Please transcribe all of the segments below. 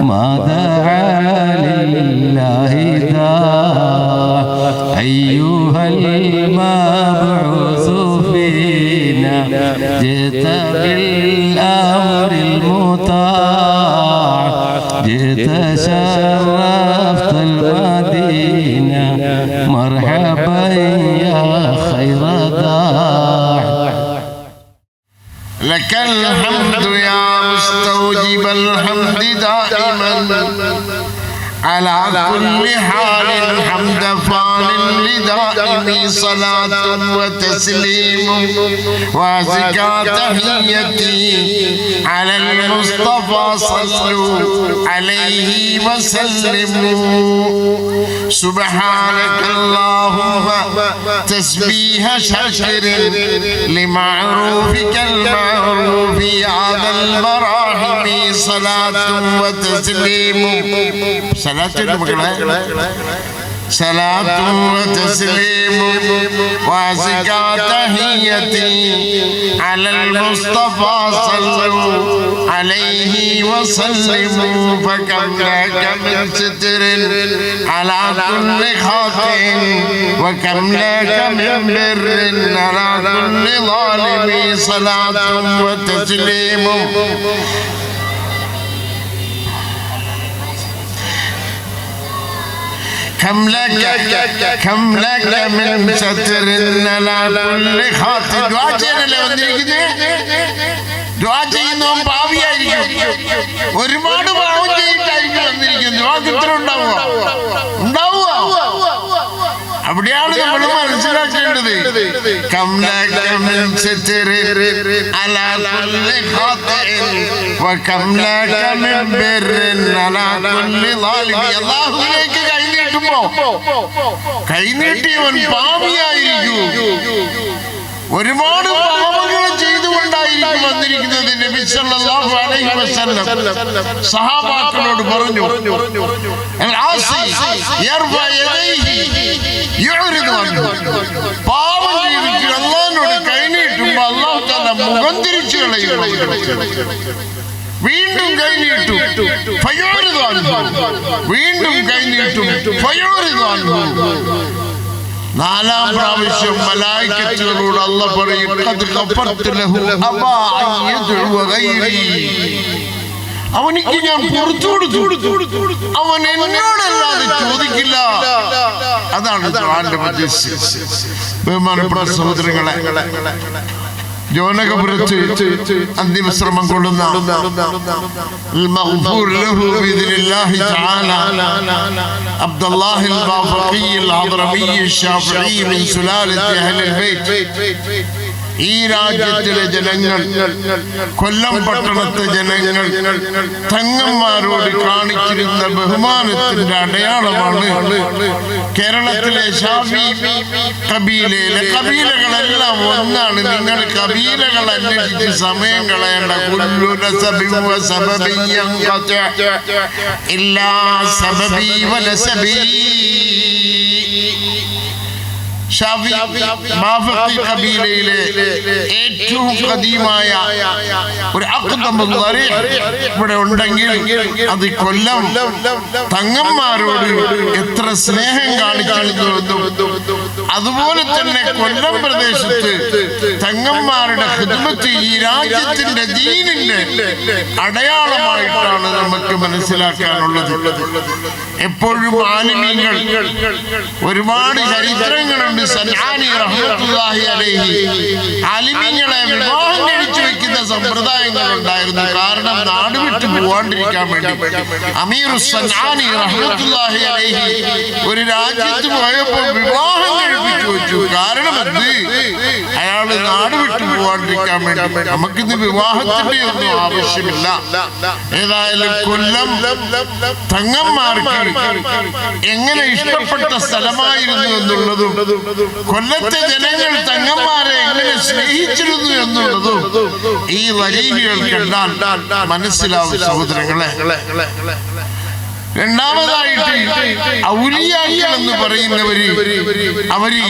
ما دعا لله داع أيها المبعوث فينا جئت بالأمر المطاع جئت شرفت المدينة مرحبا يا خير داع لك الحمد يا مستوجب الحمد دائما على كل حال حمد فان لدائم صلاة وتسليم وزكاة تحيتي على المصطفى صلوا عليه وسلموا سبحانك اللهم تسبيح شكر لمعروفك المعروف هذا المراحم صلاة وتسليم صلاة وتسليم وزكاة تحيتي على المصطفى صلوا عليه وسلموا فكم لك من ستر على كل خاطئ وكم لك من بر على كل ظالم صلاة وتسليم كم لك من ستر على كل خاطئ دعاء ചെയ്യണല്ലേ വന്നിരിക്കുന്നത് ദുആ ചെയ്യുന്നവൻ പാപിയായിരിക്കും ഒരുപാട് പാപം ചെയ്തിട്ടായിരിക്കും വന്നിരിക്കുന്നത് ദുആക്ക് ഇത്ര ഉണ്ടാവുക അവിടെയാണ് നമ്മൾ മനസ്സിലാക്കേണ്ടത് كم لك من ستر على كل خاطئ وكم لك من بر على كل ظالم അല്ലാഹുവിലേക്ക് കൈനീട്ടിയവൻ പാപിയായിരിക്കും ഒരുപാട് പാപങ്ങൾ ചെയ്തുകൊണ്ടായിരിക്കും വന്നിരിക്കുന്നത്. നബി സല്ലല്ലാഹു അലൈഹി വസല്ലം സഹാബാക്കളോട് പറഞ്ഞു പാപം ചെയ്തിട്ട് അല്ലാഹുവിനോട് കൈനീട്ടുമ്പോ അല്ലാഹു തആല മുഖം തിരിച്ചു കളയും. വീണ്ടും കൈനീട്ടും വീണ്ടും കൈനീട്ടും നാലാം പ്രാവശ്യം മലായികത്തുകളോട് അല്ലാഹു പറയും അവനിക്ക് ഞാൻ പുറത്തു കൊടുത്തു, അവൻ എന്നോടല്ലാതെ ചോദിക്കില്ല. അതാണ് ഖുർആന്റെ മജ്ലിസ്. ബഹുമാനപ്പെട്ട സഹോദരങ്ങളെ, ജോനകപുരത്ത് അന്തിമശ്രമം കൊള്ളുന്ന അബ്ദുല്ലാഹിൽ ബാഫഖിയിൽ ഹദ്റമിയിൽ ശാഫിഈ മിൻ സുലാലത്തി അഹ്ലിൽ ബൈത്ത്. ഈ രാജ്യത്തിലെ ജനങ്ങൾ, കൊല്ലം പട്ടണത്തെ ജനങ്ങൾ തങ്ങന്മാരോട് കാണിച്ചിരുന്ന ബഹുമാനത്തിന്റെ അടയാളമാണ് കേരളത്തിലെ ഷാഫി കബീലയിലെ കബീലകളെല്ലാം ഒന്നാണ്. നിങ്ങൾ കബീലകൾ അന്വേഷിച്ച് സമയം കളയേണ്ട. കുല്ലു നസബി വസബബി യൻഖത ഇല്ലാ സബബി വനസബി. ഷാഫി ബാഫഖി കബീലയിലെ ഏറ്റവും ഖദീമായ ഒരു അഖ്ദമുൽ ദരീഹ് ഇവിടെ ഉണ്ടെങ്കിൽ അത് കൊല്ലം തങ്ങന്മാരോട് എത്ര സ്നേഹം കാണിച്ചിരുന്നു. അതുപോലെ തന്നെ കൊല്ലം പ്രദേശത്ത് തങ്ങന്മാരുടെ ഖിദ്മത്ത് ഈ രാജ്യത്തിന്റെ ദീനിന്റെ അടയാളമായിട്ടാണ് നമുക്ക് മനസ്സിലാക്കാനുള്ളത്. എപ്പോഴും ആലിമീങ്ങൾ, ഒരുപാട് ചരിത്രങ്ങളുണ്ട്. സൻആനി റഹ്മത്തുള്ളാഹി അലൈഹി ആലിമീങ്ങളെ വിവാഹം കഴിച്ചു വെക്കുന്ന സമ്പ്രദായങ്ങൾ ഉണ്ടായിരുന്നു. കാരണം നാട് വിട്ടു പോവാണ്ടിരിക്കാൻ വേണ്ടി അമീറു സൻആനി റഹ്മത്തുള്ളാഹി അലൈഹി ഒരു രാജ്യത്ത് പോയപ്പോൾ വിവാഹം കഴിപ്പിച്ചു വെച്ചു. കാരണം എന്ത്? അയാള് നാട് വിട്ടു പോവാണ്ടിരിക്കാൻ വേണ്ടി. നമുക്കിന്ന് വിവാഹത്തിന്റെ ഒന്നും ആവശ്യമില്ല. ഏതായാലും കൊല്ലം തങ്ങന്മാർക്ക് എങ്ങനെ ഇഷ്ടപ്പെട്ട സ്ഥലമായിരുന്നു എന്നുള്ളതും കൊല്ലത്തെ ജനങ്ങൾ തങ്ങന്മാരെ എങ്ങനെ സ്നേഹിച്ചിരുന്നു എന്നുള്ളതും ഈ വരീഹികൾ കണ്ടാൽ മനസ്സിലാവും സഹോദരങ്ങളെ. രണ്ടാമതായിട്ട് ഔലിയാക്കൾ എന്ന് പറയുന്നവര് അവര്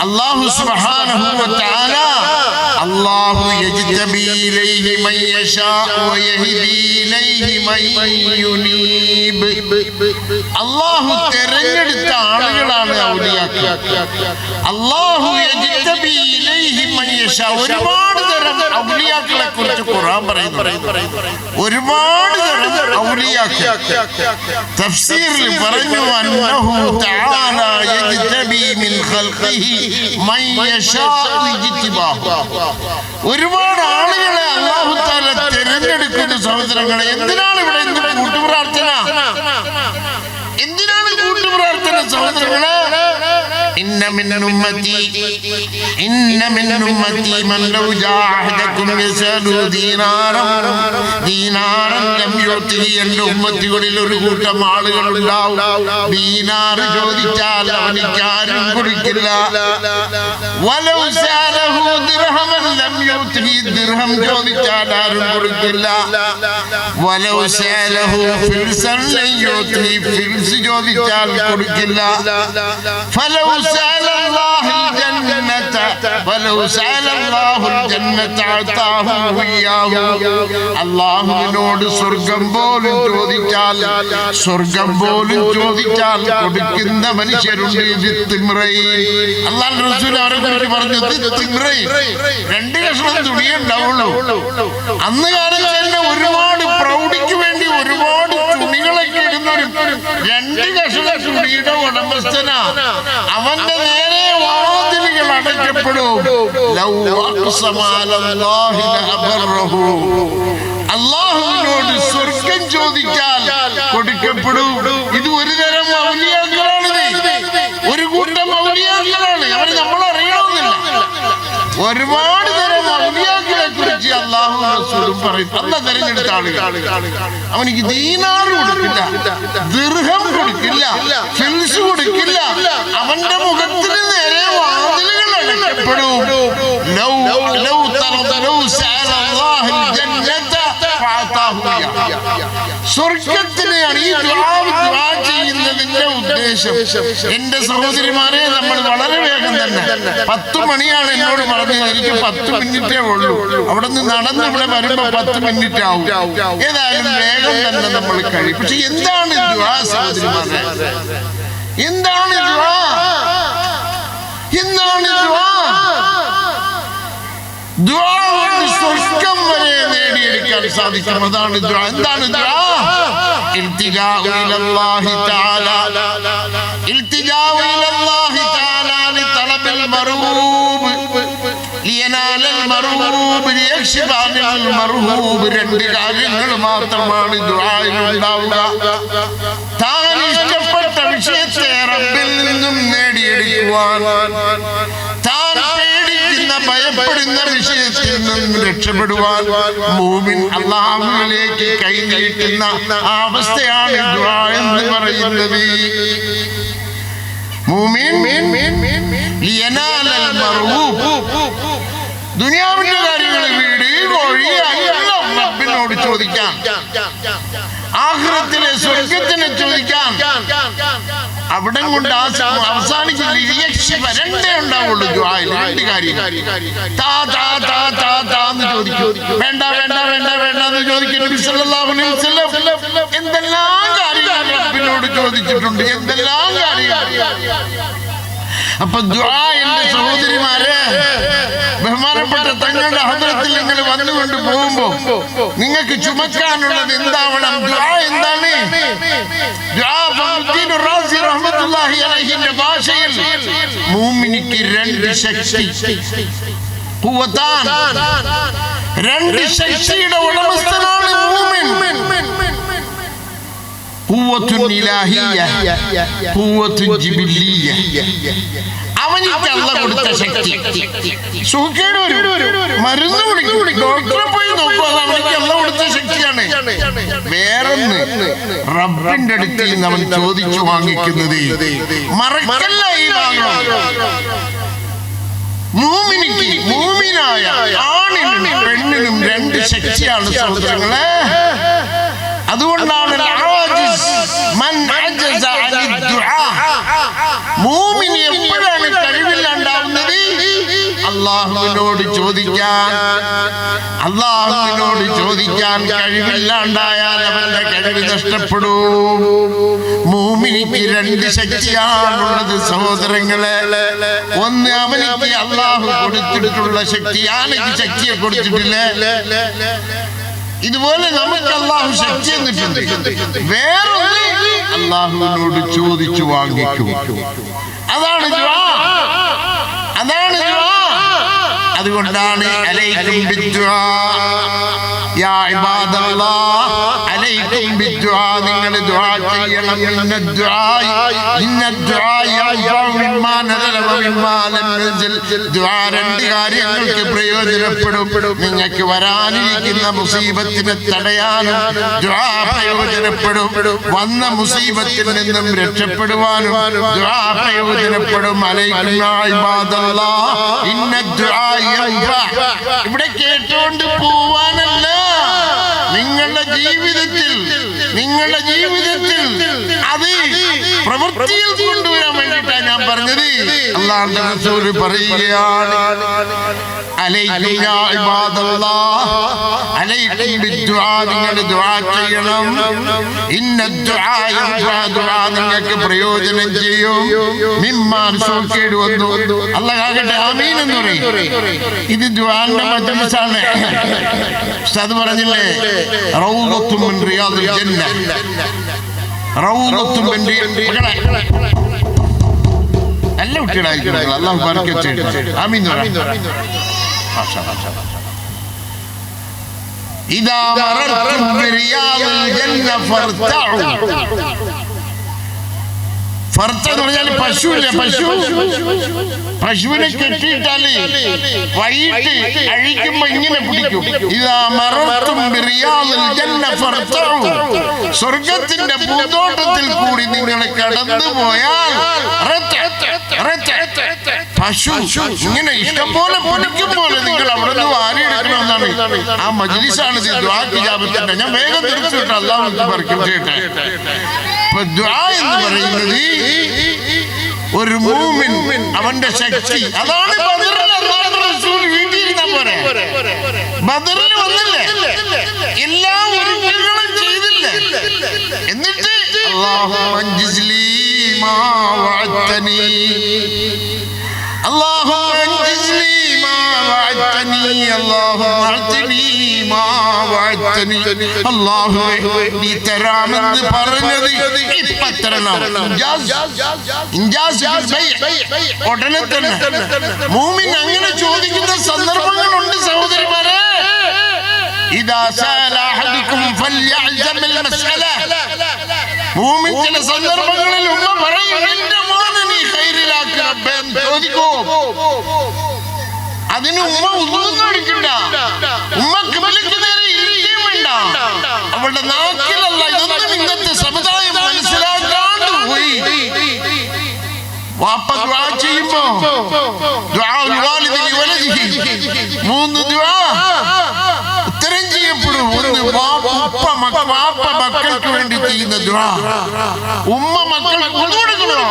അല്ലാഹു സുബ്ഹാനഹു വ തആല അല്ലാഹു യജ്തബി ഇലൈഹി മൻ യശാ വ യഹ്ദി ഇലൈഹി മൻ യുനീബ്. അള്ളാഹു തെരഞ്ഞെടുത്ത ആളുകളാണ് ഔലിയാക്കൾ. അല്ലാഹു യജ്തബി ഇലൈഹി മൻ യശാ. ഒരുപാട് തരം ഔലിയാക്കളെ കുറിച്ച് ഖുർആൻ പറയുന്നു. ഒരുപാട് തരം ഔലിയാക്കൾ തഫ്സീറിൽ പറഞ്ഞു അന്നഹു തആല യജ്തബി മിൻ ഖൽഖിഹി മൻ യശാ ഇജ്തിബാഹു. ഒരുപാട് ആളുകളെ അല്ലാഹു തആല തിരഞ്ഞെടുക്കുന്ന സഹോദരങ്ങളെ. എന്തിനാണ് ഇവിടെ കൂട്ടുപ്രാർത്ഥന? എന്തിനാണ് കൂട്ടുപ്രാർത്ഥന സഹോദരങ്ങളെ? إن من أمتي من لو جاء أحدكم يسأل دينارا لم يؤته. എൻ്റെ ഉമ്മത്തികളിൽ ഒരു കൂട്ടം ആളുകളുണ്ടാവും, ദീനാർ ചോദിച്ചാൽ അവനിക്ക് ആരും കൊടുക്കില്ല. വലൗ സഅലഹു ദിർഹമൻ ലം യുഅ്തിഹി. ദിർഹം ചോദിച്ചാൽ ആരും കൊടുക്കില്ല. വലൗ സഅലഹു ഫിൽസൻ ലം യുഅ്തിഹി. ഫിൽസ് ചോദിച്ചാൽ കൊടുക്കില്ല. ഫലൗ سأل الله الجنة ولو سأل الله الجنة أعطاه إياه. അല്ലാഹുവിനോട് സ്വർഗം പോലും ചോദിച്ചാൽ കൊടുക്കുന്ന മനുഷ്യരുണ്ട്. അല്ലാഹുവിന്റെ റസൂൽ അവരെ കുറിച്ച് പറഞ്ഞു, രണ്ട് കഷ്ണം തുണിയേ ഉണ്ടാവുള്ളൂ. അന്ന് കാലത്ത് തന്നെ ഒരുപാട് പ്രൗഢിക്ക് വേണ്ടി ഒരുപാട് തുണികളൊക്കെ ഇടുന്ന രണ്ട് കഷ്ണം തുണിയുടെ ഉടമസ്ഥനാ. അവന്റെ നേരെ വാതിലുകൾ അടയ്ക്കപ്പെടും. അല്ലാഹുവിനോട് സ്വർഗം ചോദിച്ചാൽ കൊടുക്കപ്പെടും. ഇത് ഒരു തരം ഔലിയാക്കളാണിത്. ഒരു കൂട്ടം ഔലിയാക്കളാണ്. അവർ നമ്മൾ അറിയണമെന്നില്ല. ഒരുപാട് തരം ഔലിയാക്കളെ കുറിച്ച് അല്ലാഹു റസൂലും പറയും. അല്ലാഹു തിരഞ്ഞെടുത്ത ആളുകൾ. അവനിക്ക് ദീനാർ കൊടുക്കില്ല, ദിർഹം കൊടുക്കില്ല, ഫിൽസ് കൊടുക്കില്ല. അവന്റെ മുഖത്തിന് നേരെ വാതിലുകൾ അടയ്ക്കപ്പെടും. സ്വർഗത്തിനെയാണ് ഈ ദുആ ചെയ്യുന്നതിന്റെ ഉദ്ദേശം. എന്റെ സഹോദരിമാരെ, നമ്മൾ വളരെ വേഗം തന്നെ 10 മണിയാണ് എന്നോട് പറഞ്ഞത്. എനിക്ക് 10 മിനിറ്റേ ഉള്ളൂ. അവിടെ നിന്ന് നടന്ന് ഇവിടെ വരുമ്പോ 10 മിനിറ്റ് ആവും. ഏതായാലും വേഗം തന്നെ നമ്മൾ കഴിയും. പക്ഷെ എന്താണ് ദുആ സഹോദരിമാരെ? എന്താണ് ദുആ? എന്താണ് ദുആ? ദുആ കൊണ്ട് സ്വർഗം വരെ നേടിയെടുക്കാൻ സാധിക്കും. അതാണ് ദുആ. എന്താണ് ദുആ? ഇൽതിജാഉ ഇലല്ലാഹി തആല ലിതലബിൽ മർഹൂബ് ലിയനാലൽ മർഹൂബ് ലിയക്ഷിഫ അനിൽ മർഹൂബ്. രണ്ട് കാര്യങ്ങൾ മാത്രമാണ് ദുആയിൽ ഉണ്ടാവുക. താൻ ഇഷ്ടപ്പെട്ട വിഷയത്തെ റബ്ബിൽ നിന്നും നേടിയെടുക്കുവാൻ, താൻ ഭയപ്പെടുന്ന വിഷയത്തിൽ നിന്ന് രക്ഷപ്പെടുവാൻ മുഅ്മിൻ അല്ലാഹുവിലേക്ക് കൈനീട്ടുന്ന അവസ്ഥയാണ് ദുആ എന്ന് പറയുന്നത്. മുഅ്മിൻ ലിയനാലൽ മർഹൂബ്. ദുനിയാവിന്റെ കാര്യങ്ങൾ, വീട്, കോഴി, എല്ലാം റബ്ബിനോട് ചോദിക്കാം. ആഖിറത്തിലെ സ്വർഗത്തിനെ ചോദിക്കാം. അവിടെ കൊണ്ട് അവസാനിച്ചില്ല. രണ്ടേ ഉണ്ടാവുള്ളൂ ദുആയിൽ. രണ്ട് കാര്യം. ചോദിക്കും. വേണ്ട എന്ന് ചോദിക്കും. നബി സല്ലല്ലാഹു അലൈഹി വസല്ലം എന്തെല്ലാം കാര്യങ്ങൾ റബ്ബിനോട് ചോദിച്ചിട്ടുണ്ട്. എന്തെല്ലാം കാര്യങ്ങൾ. അപ്പൊ ദുആ, എന്റെ സഹോദരിമാരെ, ബഹുമാനപ്പെട്ട തങ്ങളുടെ ഹദ്റത്തിൽ നിങ്ങൾ വന്നുകൊണ്ട് പോകുമ്പോ നിങ്ങൾക്ക് ചുമക്കാനുള്ളത് എന്താവണം? ദുആ എന്താണ്? ദുആ ഫഖീർ റാസി റഹ്മത്തുള്ളാഹി അലൈഹിന്റെ ഭാഷയിൽ മുഅ്മിനിക്ക് രണ്ട് ശക്തി, ഖുവതാൻ, രണ്ട് ശക്തിയുടെ ഉടമസ്ഥനാണ് മുഅ്മിൻ. ഖുവത്തുൻ ഇലാഹിയ്യ, ഖുവത്തുൻ ജിബില്ലിയ്യ. അവനിക്ക് അല്ലാഹു കൊടുത്ത ശക്തി. സുഖേട് വരും, മരുന്ന് കുടിക്കും, ഡോക്ടറെ പോയി നോക്കും. അത് അവനിക്ക് അല്ലാഹു കൊടുത്ത ശക്തിയാണ്. വേറൊന്ന് റബ്ബിന്റെ അടുത്ത് നിന്ന് അവൻ ചോദിച്ചു വാങ്ങിക്കുന്നത്. മറക്കല്ല ഈ വാങ്ങണം. മുഅ്മിനിക്ക്, മുഅ്മിനായ ആണിനും പെണ്ണിനും രണ്ട് ശക്തിയാണ് സഹോദരങ്ങളെ. അതുകൊണ്ടാണ് മുഅ്മിൻ എപ്പോഴാണ് കഴിവില്ലാണ്ടാവുന്നത്? അള്ളാഹുവിനോട് ചോദിക്കാൻ കഴിവില്ലാണ്ടായാൽ അവന്റെ കഴിവ് നഷ്ടപ്പെടും. മുഅ്മിനിക്ക് രണ്ട് ശക്തിയാണുള്ളത് സഹോദരങ്ങളെ. ഒന്ന് അവനിക്ക് അള്ളാഹു കൊടുത്തിട്ടുള്ള ശക്തി, ആനക്ക് ശക്തിയെ കൊടുത്തിട്ടില്ലേ? ഇതുപോലെ നമുക്ക് അള്ളാഹു ശക്തി എന്നിട്ടുണ്ട്. വേറൊന്ന് അള്ളാഹുവിനോട് ചോദിച്ചു വാങ്ങിക്കും. അതാണ് ദുആ. അതുകൊണ്ടാണ് അലൈക്കും ബിദ്ദുആ യാ ഇബാദല്ലാഹ്, അലൈക്കും ബിദ്ദുആ, നിങ്ങൾ ദുആ ചെയ്യണം. രണ്ട് കാര്യങ്ങൾക്ക് പ്രയോജനപ്പെടും. നിങ്ങൾക്ക് വരാനിരിക്കുന്ന മുസീബത്തിനെ തടയാനും ദുആ പ്രയോജനപ്പെടും. വന്ന മുസീബത്തിൽ നിന്നും രക്ഷപ്പെടുവാനും ദുആ പ്രയോജനപ്പെടും. അലൈക്കും യാ ഇബാദല്ലാഹ് ഇന്ന ദുആ യൻഫഅ. ഇവിടെ കേട്ടുകൊണ്ട് പോവാനല്ല, നിങ്ങളുടെ ജീവിതത്തിൽ അത് പ്രവൃത്തിയിൽ കൊണ്ടുവരാൻ വേണ്ടിയിട്ടാണ് ഞാൻ പറഞ്ഞത്. അല്ലാഹുവിന്റെ റസൂൽ പറയുകയാണ്, അലൈക്കും യാ ഇബാദല്ലാഹ്, അലൈക്കും ബിദ്ദുആ, നിങ്ങൾ ദുആ ചെയ്യണം. ഇന്ന ദുആ യൻഫഅ, ദുആ നിങ്ങൾക്ക് പ്രയോജനം ചെയ്യും. മിമ്മാ സൂക്കേട് വന്നു. അല്ലാഹ് ആകട്ടെ ആമീൻ എന്ന് പറയും. ഇത് ദുആന്റെ മജ്ലിസാണ്. ഉസ്താദ് പറഞ്ഞില്ലേ, റൗളത്തും മിൻ റിയാദിൽ ജന്ന, റൗളത്തും മിൻ നല്ല കുട്ടികളായിരിക്കും. അല്ലാഹു ബർക്കത്ത് ചെയ്യട്ടെ. ആമീൻ എന്ന് പറ. ഇദാ മറർതും ബിറിയാദിൽ ജന്ന ഫർതഉ. ഫർത്ത എന്ന് പറഞ്ഞാൽ പശുവില്ലേ, പശുവിനെ കെട്ടിയിട്ടാല് വൈകിട്ട് അഴിക്കുമ്പോ ഇങ്ങനെ പിടിക്കും. ഇദാ മറർതും ബിറിയാദിൽ ജന്ന ഫർതഉ. സ്വർഗത്തിന്റെ പൂന്തോട്ടത്തിൽ കൂടി നിങ്ങൾ കടന്നു പോയാൽ പശു ഇങ്ങനെ ഇഷ്ടംപോലെ പിടിക്കും പോലെ നിങ്ങൾ അവിടെ നിന്ന് വാരിയെടുക്കണമെന്നാണ്. ആ മജ്ലിസാണ് ദുആ ഇജാബത്തിന്റെ. ഞാൻ വേഗം തിരിച്ചു വിട്ടു. അല്ലാഹു ബർക്കത്ത് ചെയ്യട്ടെ. ഇപ്പൊ ദുആ എന്ന് പറയുന്നത് ഒരു മുഅ്മിൻ അവന്റെ ശക്തി. അതാണ് ബദറിൽ അല്ലാഹുവിന്റെ റസൂൽ വീട്ടിലിരുന്നാ പോരെ. ബദറിൽ വന്നില്ലേ, എല്ലാ ഒരുക്കങ്ങളും ചെയ്തില്ലേ, എന്നിട്ട് അല്ലാഹുമ്മ അൻജിസ്ലി മാ വഅദ്തനി, അല്ലാഹുമ്മ അൻജിസ്ലി മാ വഅദ്തനി, അല്ലാഹുമ്മ അഅ്തിനി മാ വഅദ്തനി. അല്ലാഹുവേ നീ തരാമെന്ന് പറഞ്ഞത് ഇപ്പോ തരണം. ഉടനെ തന്നെ മുഅ്മിൻ അങ്ങനെ ചോദിക്കുന്ന സന്ദർഭങ്ങളുണ്ട് സഹോദരിമാരെ. ഇദാ സഅല അഹദുകും ഫൽയഅ്സം അൽമസ്അല. മുഅ്മിൻ ചില സന്ദർഭങ്ങളിൽ ഉമ്മ പറയും, എന്റെ മോനെ നീ ഖൈറിലാക്ക് റബ്ബേ എന്ന് ചോദിക്കൂ. അതിന് ഉമ്മ ഒന്നും എടുക്കണ്ട, ഉമ്മ ഖിബലക്ക് നേരെ ഇരിക്കുകയും വേണ്ട. അവളുടെ നാക്കിലല്ല. ഇതൊന്നും ഇന്നത്തെ സമുദായം മനസ്സിലാക്കാണ്ട് പോയി. വാപ്പ ദുആ ചെയ്യുമ്പോ ദുആഉൽ വാലിദി ലിവലദിഹി, 3 ദുആ ഉത്തരം ചെയ്യപ്പെടും. ഒന്ന് വാപ്പ മക്കൾക്ക് വേണ്ടി ചെയ്യുന്ന ദുആ. ഉമ്മ മക്കൾക്ക് കൊടുക്കണോ?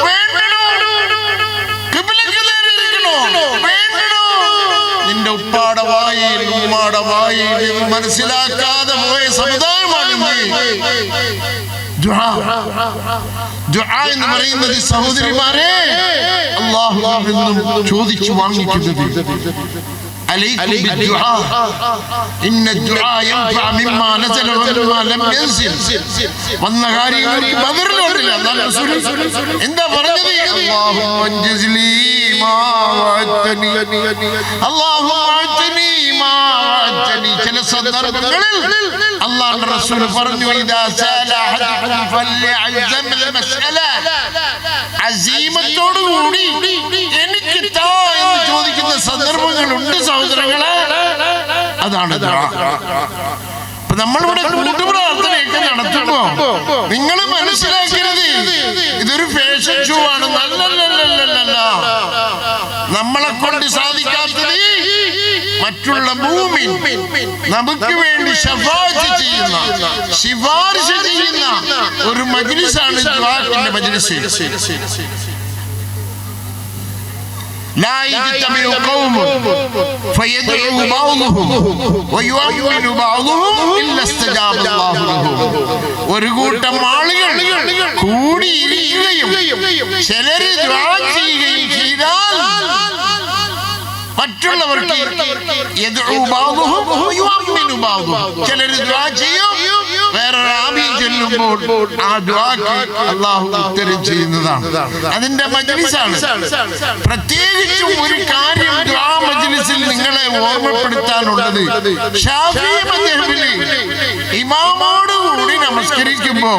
വേണ്ടോ? ഖിബലക്ക് നേരെ ഇരിക്കണോ? വേണ്ടോ? നിന്റെ ഉപ്പാടെ വായിൽ ഉമ്മാടെ വായിൽ മനസ്സിലാക്കാതെ പോയ സമുദായമാണ് ദുആ. ദുആ എന്ന് പറയുന്നത് സഹോദരിമാരെ അല്ലാഹുവിൽ നിന്നും ചോദിച്ചു വാങ്ങിക്കുന്നത്. അലൈക്കും ബിദ്ദുആ ഇന്ന ദുആ യൻഫഅ മിമ്മാ നസല വമിമ്മാ ലം യൻസിൽ. വന്ന കാര്യങ്ങൾക്ക് ബദറിലുണ്ടില്ല. എന്താ പറഞ്ഞത്? അല്ലാഹുമ്മ അൻജിസ്ലി മാ വഅദ്തനി, അല്ലാഹുമ്മ അഅ്തിനി മാ വഅദ്തനി. ചില സന്ദർഭങ്ങളിൽ അല്ലാഹുവിന്റെ റസൂൽ പറഞ്ഞു, ഇദാ സഅല അഹദുകും ഫൽയഅ്സം അൽമസ്അല. അസീമത്തോടു കൂടി എനിക്ക് താ എന്ന് ചോദിക്കുന്ന സന്ദർഭങ്ങളുണ്ട് സഹോദരങ്ങളെ. അതാണ് ദുആ. നമ്മളിവിടെ കൂട്ടുപ്രാർത്ഥനയൊക്കെ നടത്തുമ്പോ നിങ്ങൾ മനസ്സിലാക്കരുത് ഇതൊരു ഫാഷൻ ഷോ ആണ്. നല്ലല്ല, നമ്മളെ കൊണ്ട് സാധിക്കാത്തത് മറ്റുള്ള മുഅ്മിൻ നമുക്ക് വേണ്ടി ശഫാഅത്ത് ചെയ്യുന്ന, ശിഫാരിശ ചെയ്യുന്ന ഒരു മജ്ലിസാണ് ദുആന്റെ മജ്ലിസ്. لا يجتمع قوم فيدعو بعضهم ويؤمن بعضهم إلا استجاب الله لهم. ഒരു കൂട്ടം ആളുകൾ കൂടിയിരിക്കുകയും ചിലര് ദുആ ചെയ്യുകയും ചെയ്താൽ മറ്റുള്ളവർക്ക് ചിലര് ദുആ ചെയ്യും, വേറൊരു ആമീൻ ചൊല്ലുമ്പോൾ ആ ദുആക്ക് അല്ലാഹു ഉത്തരം ചെയ്യുന്നതാണ്. അതിന്റെ മജ്ലിസാണ്. പ്രത്യേകിച്ചും ഒരു കാര്യം ദുആ മജ്ലിസിൽ നിങ്ങളെ ഓർമ്മപ്പെടുത്താനുള്ളത്, ശാഫിഈ മദ്ഹബിലെ ഇമാമോട് കൂടി നമസ്കരിക്കുമ്പോ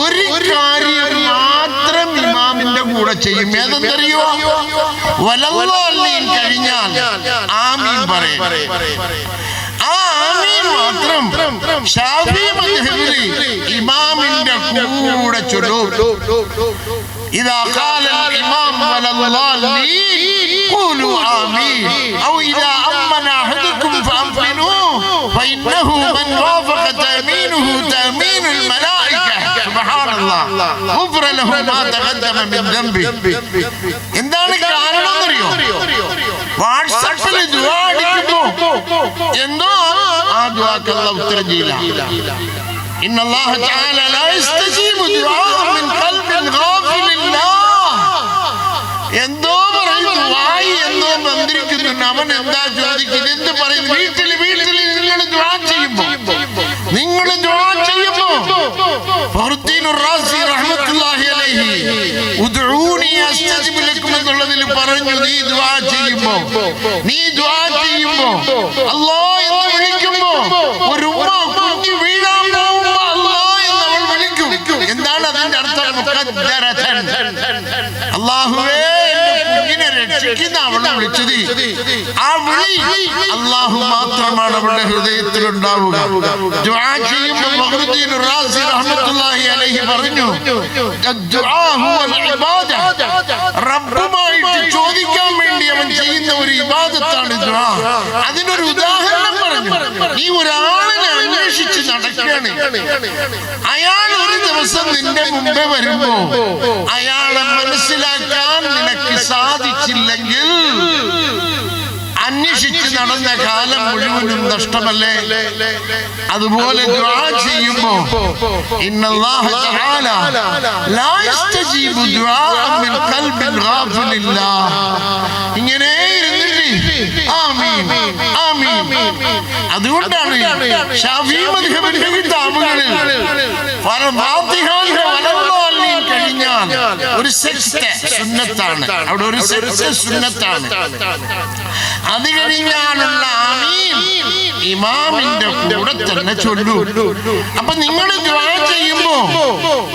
ഒരു കാര്യം മാത്രം ഇമാമിന്റെ കൂടെ ചെയ്യും. ഏതെന്നറിയോ? വലല്ലാഹീൻ കഴിഞ്ഞാൽ ആമീൻ പറയും. ആ ആമീൻ മാത്രം ശാഫിഈ മദ്ഹബിലെ ഇമാമിന്റെ കൂടെ ചൊല്ലും. إذا قال الإمام وللضالين قولوا آمين أو إذا أمن أحدكم فأمنوا فإنه من وافق تأمينه تأمين الملائكة سبحان الله غفر له ما تقدم من ذنبه. എന്താണ് കാരണം അറിയോ? വാട്സാപ്പിൽ ദുആ അടിക്കുമ്പോ എന്തോ ആ ദുആക്ക് അല്ലാഹു ഉത്തരം ചെയ്യില്ല. إن الله تعالى لا يستجيب دعاء من قلب غافل الله. എന്തോ പറയുന്നു, വായി എന്തോ മന്ത്രിക്കുന്നുണ്ട്. അവൻ എന്താ ചോദിക്കുന്നത്? എന്ത് പറയുന്നു? വീട്ടിൽ നിങ്ങൾ ദുആ ചെയ്യുമ്പോ ഫഖറുദ്ദീൻ റാസി റഹ്മത്തുള്ളാഹി അലൈഹി ഉദ്ഊനി അസ്തജിബ് ലക്കും എന്നുള്ളതിൽ പറഞ്ഞു, നീ ദുആ ചെയ്യുമ്പോ അല്ലാഹ് എന്ന് വിളിക്കുമ്പോ ഒരു ഉമ്മ കുഞ്ഞു വീഴാൻ പോകുമ്പോ അല്ലാഹ് എന്ന് അവൾ വിളിക്കും. എന്താണ് അതിന്റെ അർത്ഥം? മുഖദ്ദറതൻ, അല്ലാഹുവേ എന്റെ കുഞ്ഞിനെ രക്ഷിക്കുന്ന അവളെ വിളിച്ചത്. ആ വിളി അല്ലാഹു മാത്രമാണ് അവളുടെ ഹൃദയത്തിൽ ഉണ്ടാവുക. ദുആ ചെയ്യുമ്പോൾ ഫഖറുദ്ദീൻ റാസി റഹ്മത്തുള്ളാഹി അലൈഹി പറഞ്ഞു, ദുആ ഹുവൽ ഇബാദ. റബ്ബുമായിട്ട് ചോദിക്കാൻ വേണ്ടി അവൻ ചെയ്യുന്ന ഒരു ഇബാദത്താണ് ദുആ. അതിനൊരു ഉദാഹരണം പറഞ്ഞു. നീ ഒരാളിനെ അന്വേഷിച്ച് നടക്കുകയാണ്. അയാൾ ഒരു ദിവസം നിന്റെ മുമ്പേ വരുമ്പോ അയാളെ മനസ്സിലാക്കാൻ നിനക്ക് സാധിച്ചില്ലെങ്കിൽ അന്വേഷിച്ച് നടന്ന കാലം മുഴുവനും നഷ്ടമല്ലേ? അതുപോലെ ദുആ ചെയ്യുമ്പോ ഇന്നല്ലാഹ തആല ലാ യസ്തജീബു ദുആഅ മിൻ ഖൽബിൻ ഗാഫിലില്ലാഹ്. ഇങ്ങനെ ഇരുന്നിട്ട് ആമീൻ ആമീൻ. അതുകൊണ്ടാണ് ശാഫിഈ മദ്ഹബിന്റെ കിതാബുകളിൽ കഴിഞ്ഞാൽ ഒരു സുന്നത്താണ്. അവിടെ ഒരു സുന്നത്താണ്. അത് കഴിഞ്ഞാലുള്ള ആമീൻ ഇമാമിന്റെ കൂടെ തന്നെ ചൊല്ലൂ. അപ്പൊ നിങ്ങൾ ദുആ ചെയ്യുമ്പോ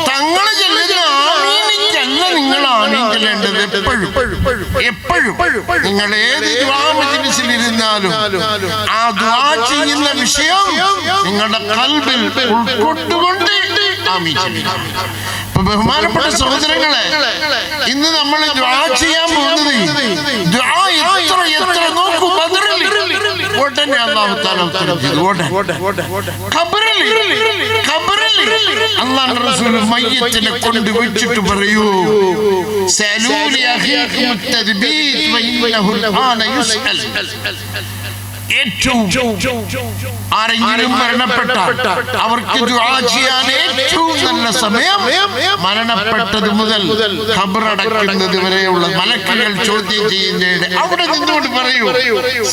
തങ്ങൾ ചൊല്ലുന്ന ആമീനിക്കല്ല നിങ്ങൾ ആമീൻ ചൊല്ലേണ്ടത്. എപ്പോഴും നിങ്ങൾ ഏത് ദുആ മജ്ലിസിൽ ഇരുന്നാലും ആ ദുആ ചെയ്യുന്ന വിഷയം നിങ്ങളുടെ ഖൽബിൽ ഉൾക്കൊണ്ടുകൊണ്ട് ആമീൻ ചൊല്ലണം. ബഹുമാനപ്പെട്ട സഹോദരങ്ങളെ, ഇന്ന് നമ്മൾ ദുആ ചെയ്യാൻ പോകുന്നത് ദുആ എത്ര നോക്കൂ. ബദറിൽ ഉടനെ അല്ലാഹു തആല ഉത്തരം ചെയ്തു. ഖബറിൽ അല്ലാഹുവിന്റെ റസൂൽ മയ്യത്തിനെ കൊണ്ട് വെച്ചിട്ട് പറയൂ, സഅലൂലി അഖീകും അത്തദ്ബീത് വഇന്നഹു അൽആന യുസ്അൽ. ഏറ്റവും ആരെങ്കിലും മരണപ്പെട്ടാൽ അവർക്ക് ദുആ ചെയ്യാൻ ഏറ്റവും നല്ല സമയം മരണപ്പെട്ടത് മുതൽ ഖബറടക്കുന്നത് വരെയുള്ള മലക്കുകൾ ചോദ്യം ചെയ്യുന്നതിന് അവിടെ നിന്നുകൊണ്ട് പറയൂ,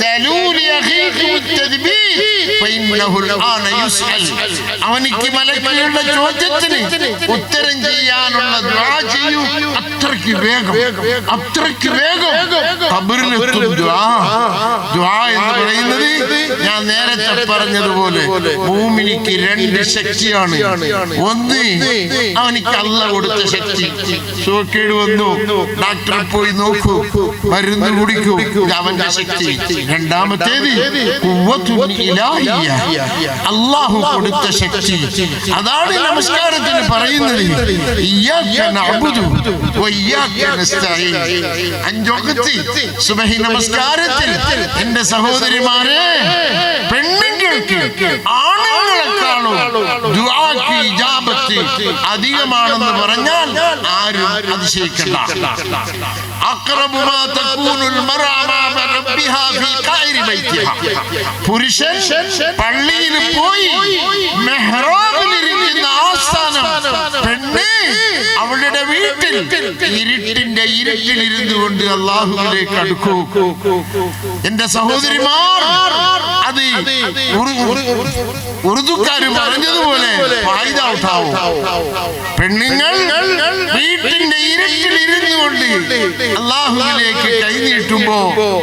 സഅലൂലി അഖീകും അത്തദ്ബീത് ഫഇന്നഹു അൽആന യുസ്അൽ. അവനിക്ക് മലക്കുകളുടെ ചോദ്യത്തിന് ഉത്തരം ചെയ്യാനുള്ള ദുആ ചെയ്യൂ. അത്രയ്ക്ക് വേഗം ഖബറിലെത്തും ദുആ എന്ന് പറയുന്നത്. ഞാൻ നേരത്തെ പറഞ്ഞതുപോലെ ഭൂമിക്ക് രണ്ട് ശക്തിയാണ്. ഒന്ന് അവനിക്ക് അല്ലാഹ് കൊടുത്ത ശക്തി. സുഖക്കേട് വന്നു, ഡോക്ടറെ പോയി നോക്കൂ, മരുന്ന് കുടിക്കൂ, ഇത് അവന്റെ ശക്തി. രണ്ടാമത്തേത് ഖുവ്വത്തുൻ ഇലാഹിയ്യ, അല്ലാഹു കൊടുത്ത ശക്തി. അതാണ് നമസ്കാരത്തിന് പറയുന്നത്, ഇയ്യാക നഅ്ബുദു വഇയ്യാക നസ്തഈൻ. 5 വഖ്ത് സുബ്ഹി നമസ്കാരത്തിൽ എന്റെ സഹോദരിമാരെ, പെണ്ണുങ്ങൾ പെണ്ണുങ്ങൾക്ക് ആണുങ്ങളെക്കാളും ദുആക്ക് ഇജാബത്ത് അധികമാണെന്ന് പറഞ്ഞാൽ ആരും അതിശയിക്കണ്ട. അഖ്റബു മാ തകൂനുൽ മർഅ അമാമ റബ്ബിഹാ ഫീ ഖൈരി ബൈതിഹാ. പുരുഷൻ പള്ളിയിൽ പോയി മെഹ്റാബിലിരിക്കുന്ന ആ സ്ഥാനം പെണ്ണ് അവളുടെ വീട്ടിൽ ഇരുട്ടിന്റെ ഇരുട്ടിലിരുന്നു കൊണ്ട് അല്ലാഹുവിലേക്ക് അടുക്കൂ. എന്റെ സഹോദരിമാർ, അത് ഉറുദുക്കാര് പറഞ്ഞതുപോലെ ഫായിദ ഉഠാവോ. പെണ്ണുങ്ങൾ വീട്ടിന്റെ ഇരുട്ടിൽ ഇരുന്നു കൊണ്ട് അല്ലാഹുവിലേക്ക് കൈനീട്ടുമ്പോ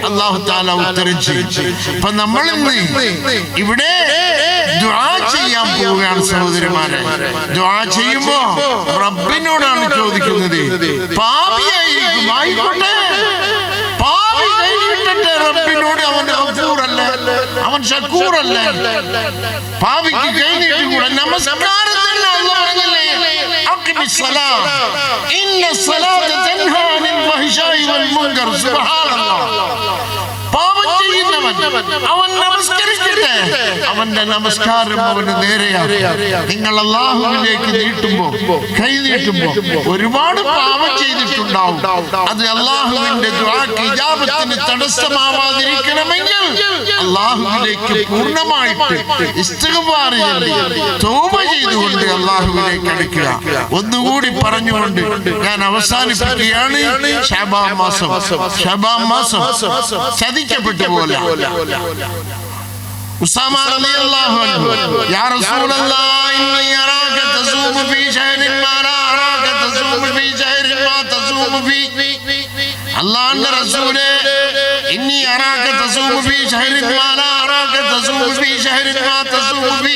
അല്ലാഹു തആല ഉത്തരം ചെയ്യും. അപ്പൊ നമ്മൾ ഇന്ന് ഇവിടെ ദുആ ചെയ്യാൻ പോവുകയാണ് സഹോദരിമാരെ. ദുആ ചെയ്യുമ്പോ റബ്ബിനോടാണ് ചോദിക്കുന്നത്. പാപിയായിരിക്കും, ആയിക്കോട്ടെ, പാപി കൈവിട്ടട്ടെ റബ്ബിനോട്. അവൻ ഗഫൂറല്ലേ, അവൻ ശക്കൂറല്ലേ. പാപിക്ക് കൈനീട്ടുകൂടെ. നമസ്കാരത്തിൽ അല്ലാഹു പറഞ്ഞില്ലേ, അഖിമിസ്സലാ ഇന്നസ്സലാത തൻഹാ അനിൽ ഫഹ്ശാഇ വൽ മുൻകർ. സുബ്ഹാനല്ലാഹ്. പാപം ചെയ്യുന്നവൻ അവൻ നമസ്കരിക്കട്ടെ, അവന്റെ നമസ്കാരം അവന് നേരെയാണ്. നിങ്ങൾ അല്ലാഹുവിലേക്ക് നീട്ടുമ്പോ, കൈ നീട്ടുമ്പോ ഒരുപാട് പാപം ചെയ്തിട്ടുണ്ടാവും. അത് അല്ലാഹുവിന്റെ ദുആക്ക് ഇജാബത്തിന് തടസ്സമാവാതിരിക്കണമെങ്കിൽ അല്ലാഹുവിലേക്ക് പൂർണ്ണമായിട്ട് ഇസ്തിഗ്ഫാർ ചെയ്ത് തൗബ ചെയ്തുകൊണ്ട് അല്ലാഹുവിലേക്ക് അടുക്കുക. ഒന്നുകൂടി പറഞ്ഞുകൊണ്ട് ഞാൻ അവസാനിപ്പിക്കുകയാണ്. ശഅബാൻ മാസം, ശഅബാൻ മാസം ചതിക്കപ്പെട്ടു പോലെ. ഉസാമ റളിയല്ലാഹു അൻഹു, യാ റസൂലല്ലാഹ് ഇന്നി അറാക തസൂമു ഫീ ശഹരിൻ മാ ലാ അറാക തസൂമു ഫീ ശഹരിൻ മാ തസൂമു ഫീ. അല്ലാഹുവിന്റെ റസൂലേ, ഇന്നി അറാക തസൂമു ഫീ ശഹരിൻ മാ ലാ അറാക തസൂമു ഫീ ശഹരിൻ മാ തസൂമു ഫീ.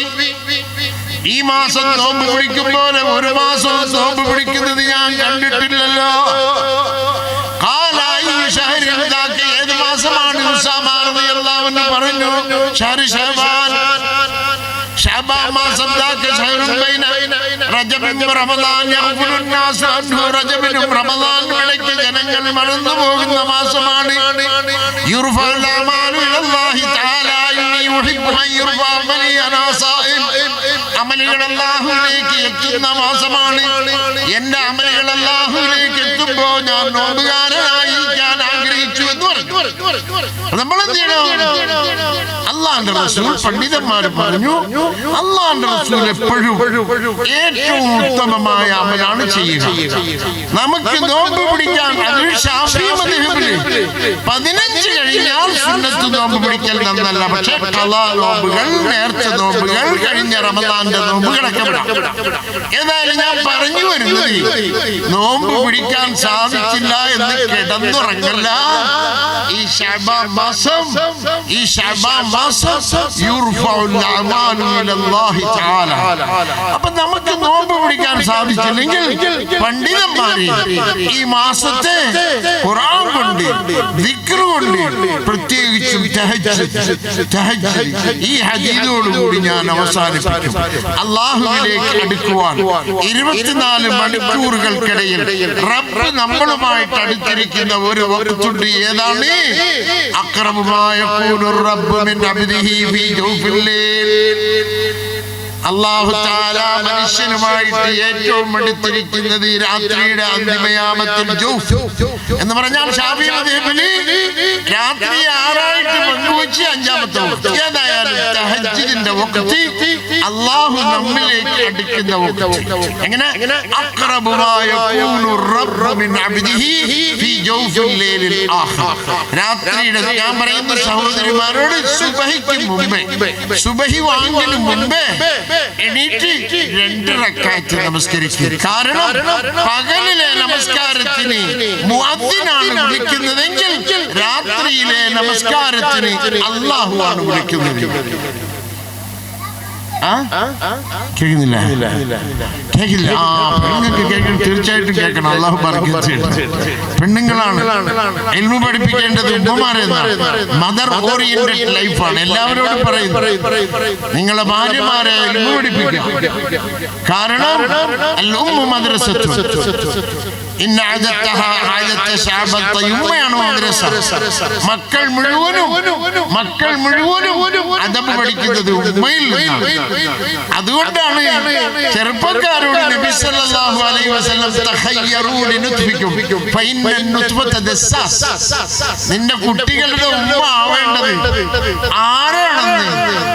ഈ മാസം നോമ്പ് പിടിക്കും പോലെ ഒരു മാസം നോമ്പ് പിടിക്കുന്നത് ഞാൻ കണ്ടിട്ടില്ലല്ലോ. ഏത് മാസമാണ്? ഉസാമ റളിയല്ലാഹു അൻഹു പറഞ്ഞു, ശഹ്റു ശഅബാൻ. ശഅബാൻ മാസം റജബിനും റമദാൻ യഗ്ഫുലുൻ നാസ് അൻഹു. റജബിനും റമദാനും ഇടയ്ക്ക് ജനങ്ങൾ മറന്നു പോകുന്ന മാസമാണ്. യുർഫഉൽ അമാലു ഇലല്ലാഹി തആല ഇന്നി യുഹിബ്ബു അൻ യുർഫഅ അമലി അനാ സായിം. അമലുകൾ അല്ലാഹുവിലേക്ക് എത്തുന്ന മാസമാണ്. എന്റെ അമലുകൾ അല്ലാഹുവിലേക്ക് എത്തുമ്പോ ഞാൻ നോമ്പുകാരനായിരിക്കാൻ ആഗ്രഹിച്ചു എന്ന് പറഞ്ഞു. നമ്മൾ എന്ത് ചെയ്യണം? അല്ലാഹുവിന്റെ റസൂൽ, പണ്ഡിതന്മാർ പറഞ്ഞു, അല്ലാഹുവിന്റെ റസൂൽ എപ്പോഴും ഏറ്റവും ഉത്തമമായ അമലാണ് ചെയ്യുക. നമുക്ക് നോമ്പ് പിടിക്കാൻ, അതിൽ ശാഫിഈ മദ്ഹബിൽ 15 കഴിഞ്ഞാൽ സുന്നത്ത് നോമ്പ് പിടിക്കൽ നന്നല്ല. പക്ഷെ ഖളാ നോമ്പുകൾ, നേർച്ച നോമ്പുകൾ, കഴിഞ്ഞ റമദാന്റെ നോമ്പുകളൊക്കെ വിടാം. ഏതായാലും ഞാൻ പറഞ്ഞു വരുന്നത്, നോമ്പ് പിടിക്കാൻ സാധിച്ചില്ല എന്ന് കിടന്നുറങ്ങല്ല. ഈ ശഅബാൻ മാസം, ഈ ശഅബാൻ മാസം യുർഫഉൽ അമാലു ഇലല്ലാഹി തആല. അപ്പൊ നമുക്ക് നോമ്പ് പിടിക്കാൻ സാധിച്ചില്ലെങ്കിൽ പണ്ഡിതന്മാര് ഈ മാസത്തെ ഖുർആൻ കൊണ്ട്, ദിക്ർ കൊണ്ട്, പ്രത്യേകിച്ചും തഹജ്ജുദ്, ഈ ഹദീസോടുകൂടി ഞാൻ അവസാനിപ്പിക്കും. അല്ലാഹുവിലേക്ക് അടുക്കുവാൻ 24 മണിക്കൂറുകൾക്കിടയിൽ റബ്ബ് നമ്മളുമായിട്ട് അടുത്തിരിക്കുന്ന ഒരു വഖ്തുണ്ട്. ഏതാണ്? അഖ്റബു മാ യഖൂലു റബ്ബു മിൻ അബ്ദിഹി ഫീ ജൗഫിൽ ലൈൽ. അല്ലാഹു തആല മനുഷ്യനുമായിട്ട് ഏറ്റവും അടുത്തിരിക്കുന്നത് രാത്രിയുടെ അന്തിമയാമത്തിൽ. ജൗഫ് എന്ന് പറഞ്ഞാൽ ശാഫിഈ മദ്ഹബില് രാത്രി 6 ആയിട്ട് പങ്കുവെച്ച് 5-ാമത്തെ വഖ്ത്. ഏതായാലും തഹജ്ജുദിന്റെ വഖ്ത് അല്ലാഹു നമ്മിലേക്ക് അടുക്കുന്ന വഖ്ത്. എങ്ങനെ? അഖ്റബു മാ യഖൂലു റബ്ബു മിൻ അബ്ദിഹി ഫീ ജൗഫിൽ ലൈലിൽ ആഖിർ. രാത്രിയുടെ, ഞാൻ പറയുന്ന സഹോദരിമാരോട്, സുബഹിക്ക് മുമ്പേ, സുബഹി വാങ്ങിന് മുമ്പേ എണീറ്റ് 2 റക്അത്ത് നമസ്കരിക്കുക. കാരണം പകലിലെ നമസ്കാരത്തിന് മുഅദ്ദിനാണ് വിളിക്കുന്നതെങ്കിൽ രാത്രിയിലെ നമസ്കാരത്തിന് അല്ലാഹു ആണ് വിളിക്കുന്നത്. കേൾക്കുന്നില്ല? കേൾക്കില്ല? പെണ്ണുങ്ങൾക്ക് കേൾക്കണം, തീർച്ചയായിട്ടും കേൾക്കണം. അല്ലാഹു ബർക്കത്ത് ചെയ്യട്ടെ. പെണ്ണുങ്ങളാണ് ഇൽമു പഠിപ്പിക്കേണ്ടത്. ഉമ്മമാരെന്നാണ്. മദർ ഓറിയന്റഡ് ലൈഫാണ്. എല്ലാവരോടും പറയുന്നു, നിങ്ങളെ ഭാര്യമാരെ ഇൽമു പഠിപ്പിക്കുക. കാരണം അൽ ഉമ്മു മദ്രസത്തുൻ. ഇന്ന അദത്തഹാ അദത്ത ശഅബത്ത ഉമ്മയാണ് മദ്രസ. മക്കൾ മുഴുവനും അദബ് പഠിക്കുന്നത് ഉമ്മയിൽ നിന്നാണ്. അതുകൊണ്ടാണ് ചെറുപ്പക്കാരോട് നബി സല്ലല്ലാഹു അലൈഹി വസല്ലം തഖയ്യറൂ ലിനുത്ഫിക്കും ഫഇന്ന നുത്ഫത ദസ്സാസ്. നിന്റെ കുട്ടികളുടെ ഉമ്മ ആവേണ്ടത് ആരാണെന്ന്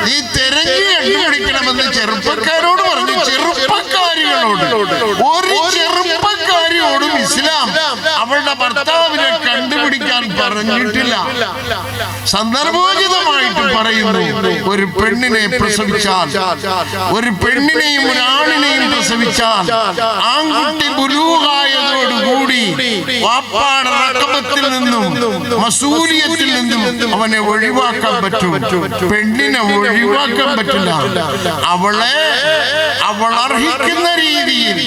നീ തെരഞ്ഞു കണ്ടുപിടിക്കണമെന്ന് ചെറുപ്പക്കാരോട് പറഞ്ഞു. ചെറുപ്പക്കാരികളോട്, ഒരു ചെറുപ്പക്കാരിയോടും ഇസ്ലാം അവളുടെ ഭർത്താവിനെ കണ്ടുപിടിക്കാൻ പറഞ്ഞിട്ടില്ല. സന്ദർഭോചിതമായിട്ട് പറയുന്നു, ഒരു പെണ്ണിനെ പ്രസവിച്ചാൽ, ഒരു പെണ്ണിനെയും ഒരാണിനെയും പ്രസവിച്ചാൽ ആൺകുട്ടി ബുലൂഗായതോടുകൂടി വാപ്പാടെ റഖബത്തിൽ നിന്നും മസൂലിയത്തിൽ നിന്നും അവനെ ഒഴിവാക്കാൻ പറ്റും. പെണ്ണിനെ ഒഴിവാക്കാൻ പറ്റില്ല. അവൾ അർഹിക്കുന്ന രീതിയിൽ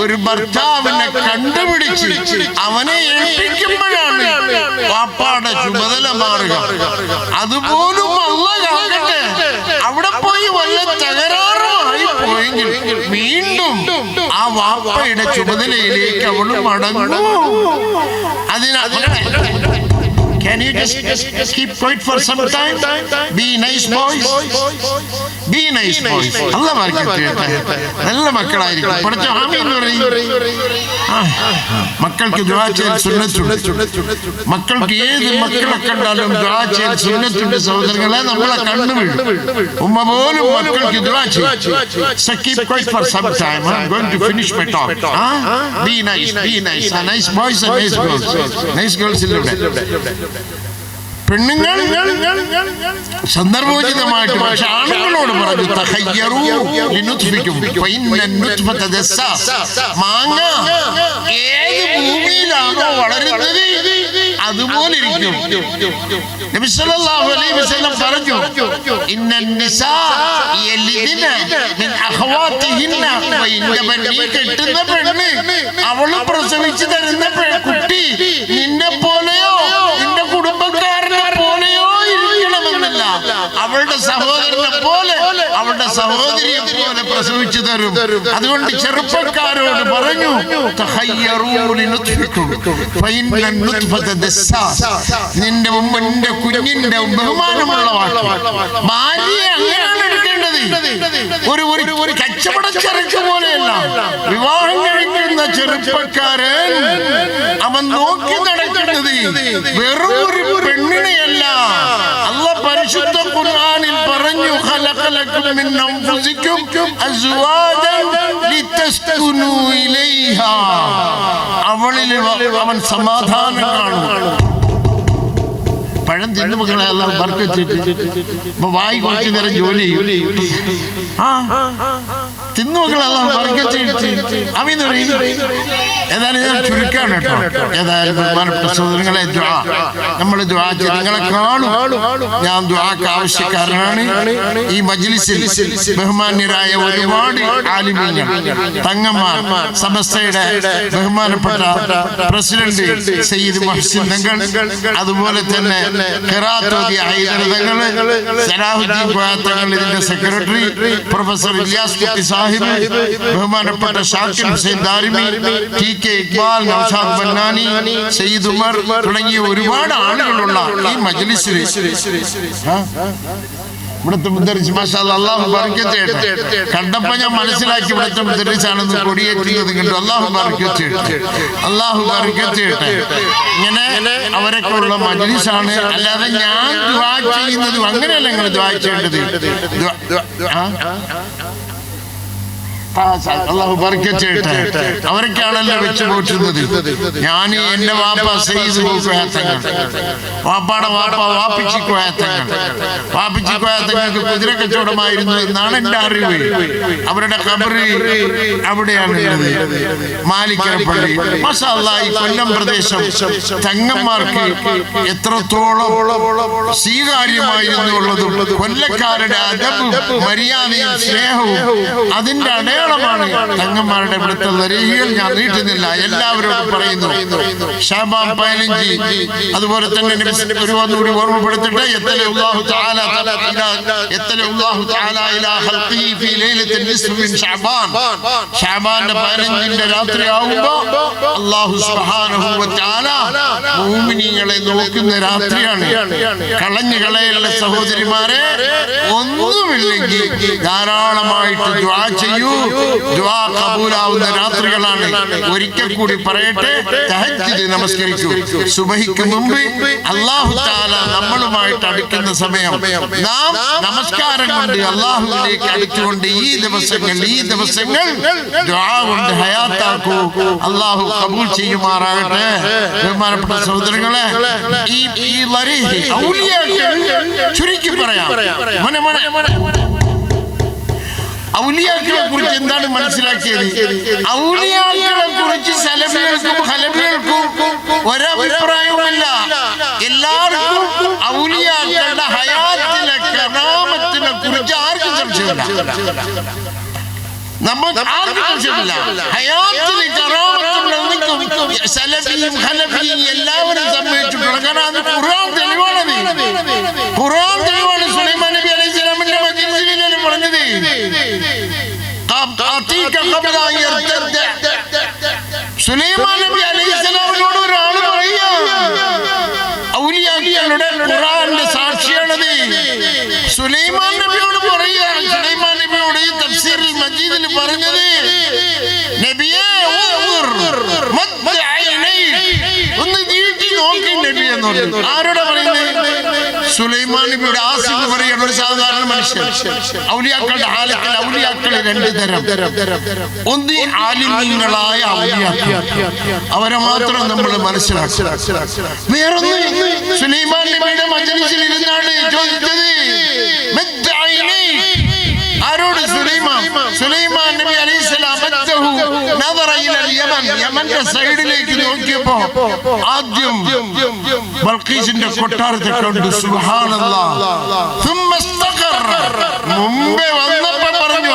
ഒരു ഭർത്താവിനെ കണ്ടുപിടിച്ച് അവനെ ഏൽപ്പിക്കുമ്പോഴാണ് വാപ്പാടെ ചുമതല മാറുക. അതുപോലും അല്ലാഹ് കാക്കട്ടെ, അവിടെ പോയി വല്ല തകരാറുമായി പോയെങ്കിൽ വീണ്ടും ആ വാപ്പയുടെ ചുമതലയിലേക്ക് അവൾ മടങ്ങും. Can you just keep quiet for some time? Be nice boys. Be nice boys. അല്ലാഹ് ബർക്കത്ത്. നല്ല മക്കളായിരിക്കും. പഠിച്ച ആമീൻ എന്ന് പറയും. മക്കൾക്ക് ദുആ ചെയ്യൽ സുന്നത്തുണ്ട്. മക്കൾക്ക് ഏത് മക്കളെ കണ്ടാലും ദുആ ചെയ്യൽ സുന്നത്തുണ്ട്. സഹോദരങ്ങളെ, നമ്മളെ കണ്ണു വീഴും. ഉമ്മ പോലും മക്കൾക്ക് ദുആ ചെയ്യും. So keep quiet for some time. I'm going to finish my talk. Be nice. Be nice. Nice boys and nice girls. Nice girls ഇല്ലേ? പെണ്ണുങ്ങൾ സന്ദർഭോചിതമായിട്ട് പക്ഷെ ആണുങ്ങളോട് പറഞ്ഞു തഖയ്യറൂ ലിനുത്ഫിക്കും ഫഇന്ന നുത്ഫത ദസ്സാസ്. മാങ്ങ ഏത് ഭൂമിയിലാണോ വളരുന്നത് അതുപോലെ ഇരിക്കും. നബി സല്ലല്ലാഹു അലൈഹി വസല്ലം പറഞ്ഞു, ഇന്നൻ നിസാ യലിദിന മിൻ അഖവാതിഹിന്ന. നീ കെട്ടുന്ന പെണ്ണ് അവള് പ്രസവിച്ചു തരുന്ന കുട്ടി നിന്നെ പോലെയോ നിന്റെ കുടുംബക്കാരനെ പോലെയോ ഇരിക്കണമെന്നില്ല. അവളുടെ സഹോദരനെ പോലെ, അവളുടെ സഹോദരിയെ പോലെ പ്രസവിച്ചു തരും. അതുകൊണ്ട് ചെറുപ്പക്കാരോട് പറഞ്ഞു, നിന്റെ മുമ്പിന്റെ കുഞ്ഞിന്റെ ബഹുമാനമുള്ള വാക്ക്. ഭാര്യയെ അങ്ങനെയാണ് എടുക്കേണ്ടത്. ഒരു കച്ചവടച്ചരക്ക് പോലെയല്ല. വിവാഹം കഴിക്കുന്ന ചെറുപ്പക്കാരൻ അവൻ നോക്കി നടക്കുന്നത് വെറും ഒരു പെണ്ണിനെയല്ല. അല്ലാഹ് പരിശുദ്ധ ഖുർആനിൽ പറഞ്ഞു, ഖലഖലകും മിൻ അൻഫുസികും അസ്വാജൻ ലിതസ്കുനൂ ഇലൈഹാ. അവളിൽ അവൻ സമാധാനം കാണും. പഴം തിന്നു മക്കളെ അല്ലാഹ് ബർക്കത്ത് ചെയ്തു. വായി കുറച്ചു നേരം ജോലി ചെയ്യും. തിന്നു മക്കളെ അല്ലാഹ് ബർക്കത്ത് ചെയ്തു. അമീന്ന് പറയും. ഏതായാലും ഞാൻ ചുരുക്കാണ് കേട്ടോ. ഏതായാലും ബഹുമാനപ്പെട്ട സഹോദരങ്ങളെ, നമ്മൾ ദുആ ചെയ്ത് നിങ്ങളെ കാണും. ഞാൻ ദുആക്ക് ആവശ്യക്കാരനാണ്. ഈ മജ്ലിസിൽ ബഹുമാന്യരായ ഒരുപാട് ആലിമീങ്ങൾ, തങ്ങന്മാർ, സമസ്തയുടെ ബഹുമാനപ്പെട്ട പ്രസിഡന്റ് സയ്യിദ് മുഹ്സിൻ തങ്ങൾ, അതുപോലെ തന്നെ ഖിറാഅത്ത് ഓതിയ ഹൈദർ തങ്ങൾ, സലാഹുദ്ദീൻ തങ്ങൾ, ഇതിന്റെ സെക്രട്ടറി പ്രൊഫസർ ഇലിയാസ് കുട്ടി സാഹിബ്, ബഹുമാനപ്പെട്ട ഷാക്കിർ ഹുസൈൻ ദാരിമി, ടി കെ ഇക്ബാൽ, നൗഷാദ് ബന്നാനി, സയ്യിദ് ഉമർ തുടങ്ങിയ ഒരുപാട് ആളുകളുള്ള ഈ മജ്ലിസിൽ ഇവിടുത്തെ മുദ്ദരിച്ച് മാഷാ അല്ലാഹ് അല്ലാഹു ബർക്കത്ത് ചെയ്യട്ടെ. കണ്ടപ്പോ ഞാൻ മനസ്സിലാക്കി ഇവിടുത്തെ മുദ്ദരിച്ചാണെന്ന് കൊടിയേറ്റുന്നത് കണ്ടു. അല്ലാഹു ബർക്കത്ത് ചെയ്യട്ടെ. അല്ലാഹു ബർക്കത്ത് ചെയ്യട്ടെ. ഇങ്ങനെ അവരൊക്കെ ഉള്ള മജ്ലിസാണ്. അല്ലാതെ ഞാൻ ദുആ ചെയ്യുന്നത് അങ്ങനെയല്ല. നിങ്ങൾ ദുആ ചെയ്യേണ്ടത് അല്ലാഹു ബർക്കത്ത് ചെയ്യട്ടെ. അവരൊക്കെയാണല്ലോ വെച്ച് പോറ്റുന്നത്. ഞാൻ എന്റെ വാപ്പ സയ്യിദ് കോയത്തങ്ങൾ, വാപ്പാടെ വാപ്പ വാപ്പിച്ചി കോയത്തങ്ങൾ, വാപ്പിച്ചി കോയത്തങ്ങൾക്ക് കുതിര കച്ചവടമായിരുന്നു എന്നാണ് എന്റെ അറിവ്. അവരുടെ ഖബറ് അവിടെയാണുള്ളത്, മാലിക്കരപ്പള്ളി. മാഷാ അല്ലാഹ്, ഈ കൊല്ലം പ്രദേശം തങ്ങന്മാർക്ക് എത്രത്തോളം സ്വീകാര്യമായിരുന്നു ഉള്ളതും കൊല്ലക്കാരുടെ അദബും മര്യാദയും സ്നേഹവും അതിന്റെ അടയാളമാണ് തങ്ങന്മാരുടെ ഇവിടുത്തെ വരികൾ. ഞാൻ നീട്ടുന്നില്ല, എല്ലാവരോടും പറയുന്നു. ശഅബാൻ 15, അതുപോലെ തന്നെ ഒന്നുകൂടി ഓർമ്മപ്പെടുത്തിട്ട് ശഅബാന്റെ 15 രാത്രി ആവുമ്പോ അല്ലാഹു സുബ്ഹാനഹു വ തആല മുഅ്മിനീങ്ങളെ നോക്കുന്ന രാത്രിയാണ്. കളഞ്ഞു കളയുള്ള സഹോദരിമാരെ, ഒന്നുമില്ലെങ്കിൽ ധാരാളമായിട്ട് ദുആ ചെയ്യൂ. ദുആ കബൂലാവുന്ന രാത്രികളാണ്. ഒരിക്കൽ കൂടി പറയട്ടെ, തഹജ്ജുദ് നമസ്കരിക്കൂ. സുബഹിക്ക് മുമ്പ് അല്ലാഹു തആല നമ്മളുമായിട്ട് അടുക്കുന്ന സമയം നാം നമസ്കാരം കൊണ്ട് അല്ലാഹുവിലേക്ക് അടുത്തുകൊണ്ട് ഈ ദിവസങ്ങൾ ദുആ കൊണ്ട് ഹയാത്താക്കൂ. അല്ലാഹു കബൂൽ ചെയ്യുമാറാകട്ടെ. ബഹുമാനപ്പെട്ട സഹോദരങ്ങളെ, ഈ ഔലിയാക്കൾ ചുരുക്കി പറയാം. ഔലിയാക്കളെ കുറിച്ച് എന്താണ് മനസ്സിലാക്കിയത്? ഔലിയാക്കളെ കുറിച്ച് സലഫികൾക്കും ഹലഫികൾക്കും ഒരഭിപ്രായവുമില്ല. എല്ലാവർക്കും ഔലിയാക്കളുടെ ഹയാത്തിലെ കറാമത്തിനെ കുറിച്ച് ആർക്കും സംശയമില്ല. നമുക്ക് ആർക്കും സംശയമില്ല. ഹയാത്തിന് കറാമത്തുണ്ടെന്നും സലഫിയും ഹലഫിയും എല്ലാവരും സമ്മതിച്ചിട്ടുള്ള, കാരണം അത് ഖുർആൻ തെളിവാണത്. ഖുർആൻ തെളിവാണ്. സുലൈമാൻ നബി അലൈഹിസ്സലാമിന്റെ മജ്‌ലിസിലാണ് പറഞ്ഞത്, സുലൈമാൻ നബി അലൈഹിസ്സലാമിനോട് ഒരാൾ പറയുക, ഔലിയാക്കളുടെ ഖുർആന്റെ സാക്ഷിയാണത്. സുലൈമാൻ നബിയോട് പറയുക, സുലൈമാൻ നബിയോട് തഫ്സീറുൽ മജീദിൽ പറഞ്ഞത്, നബിയേ ഒന്ന് നീട്ടി നോക്കി നബി എന്ന് പറഞ്ഞു. ആരോടാ പറയുന്നത്? സുലൈമാൻ നബിയുടെ ആസിഫ് പറയുന്ന ഒരു സാധാരണ മനുഷ്യൻ. ഔലിയാക്കളുടെ ഹാലത്തിൽ ഔലിയാക്കൾ 2 തരം. ഒന്ന് ആലിമീങ്ങളായ ഔലിയാക്കൾ, അവരെ മാത്രം നമ്മൾ മനസ്സിലാക്കുക. വേറൊന്ന് സുലൈമാൻ നബിയുടെ മജ്‌ലിസിൽ ഇരുന്നാണ് ചോദിച്ചത്, ആരോട്? സുലൈമാൻ നബി അലൈഹിസ്സലാം യമന്റെ സൈഡിലേക്ക് നോക്കിയപ്പോ ആദ്യം ബൽഖീസിന്റെ കൊട്ടാരത്തെ കണ്ടു. സുബ്ഹാനല്ലാഹ്. മുമ്പേ വന്നപ്പോ പറഞ്ഞു,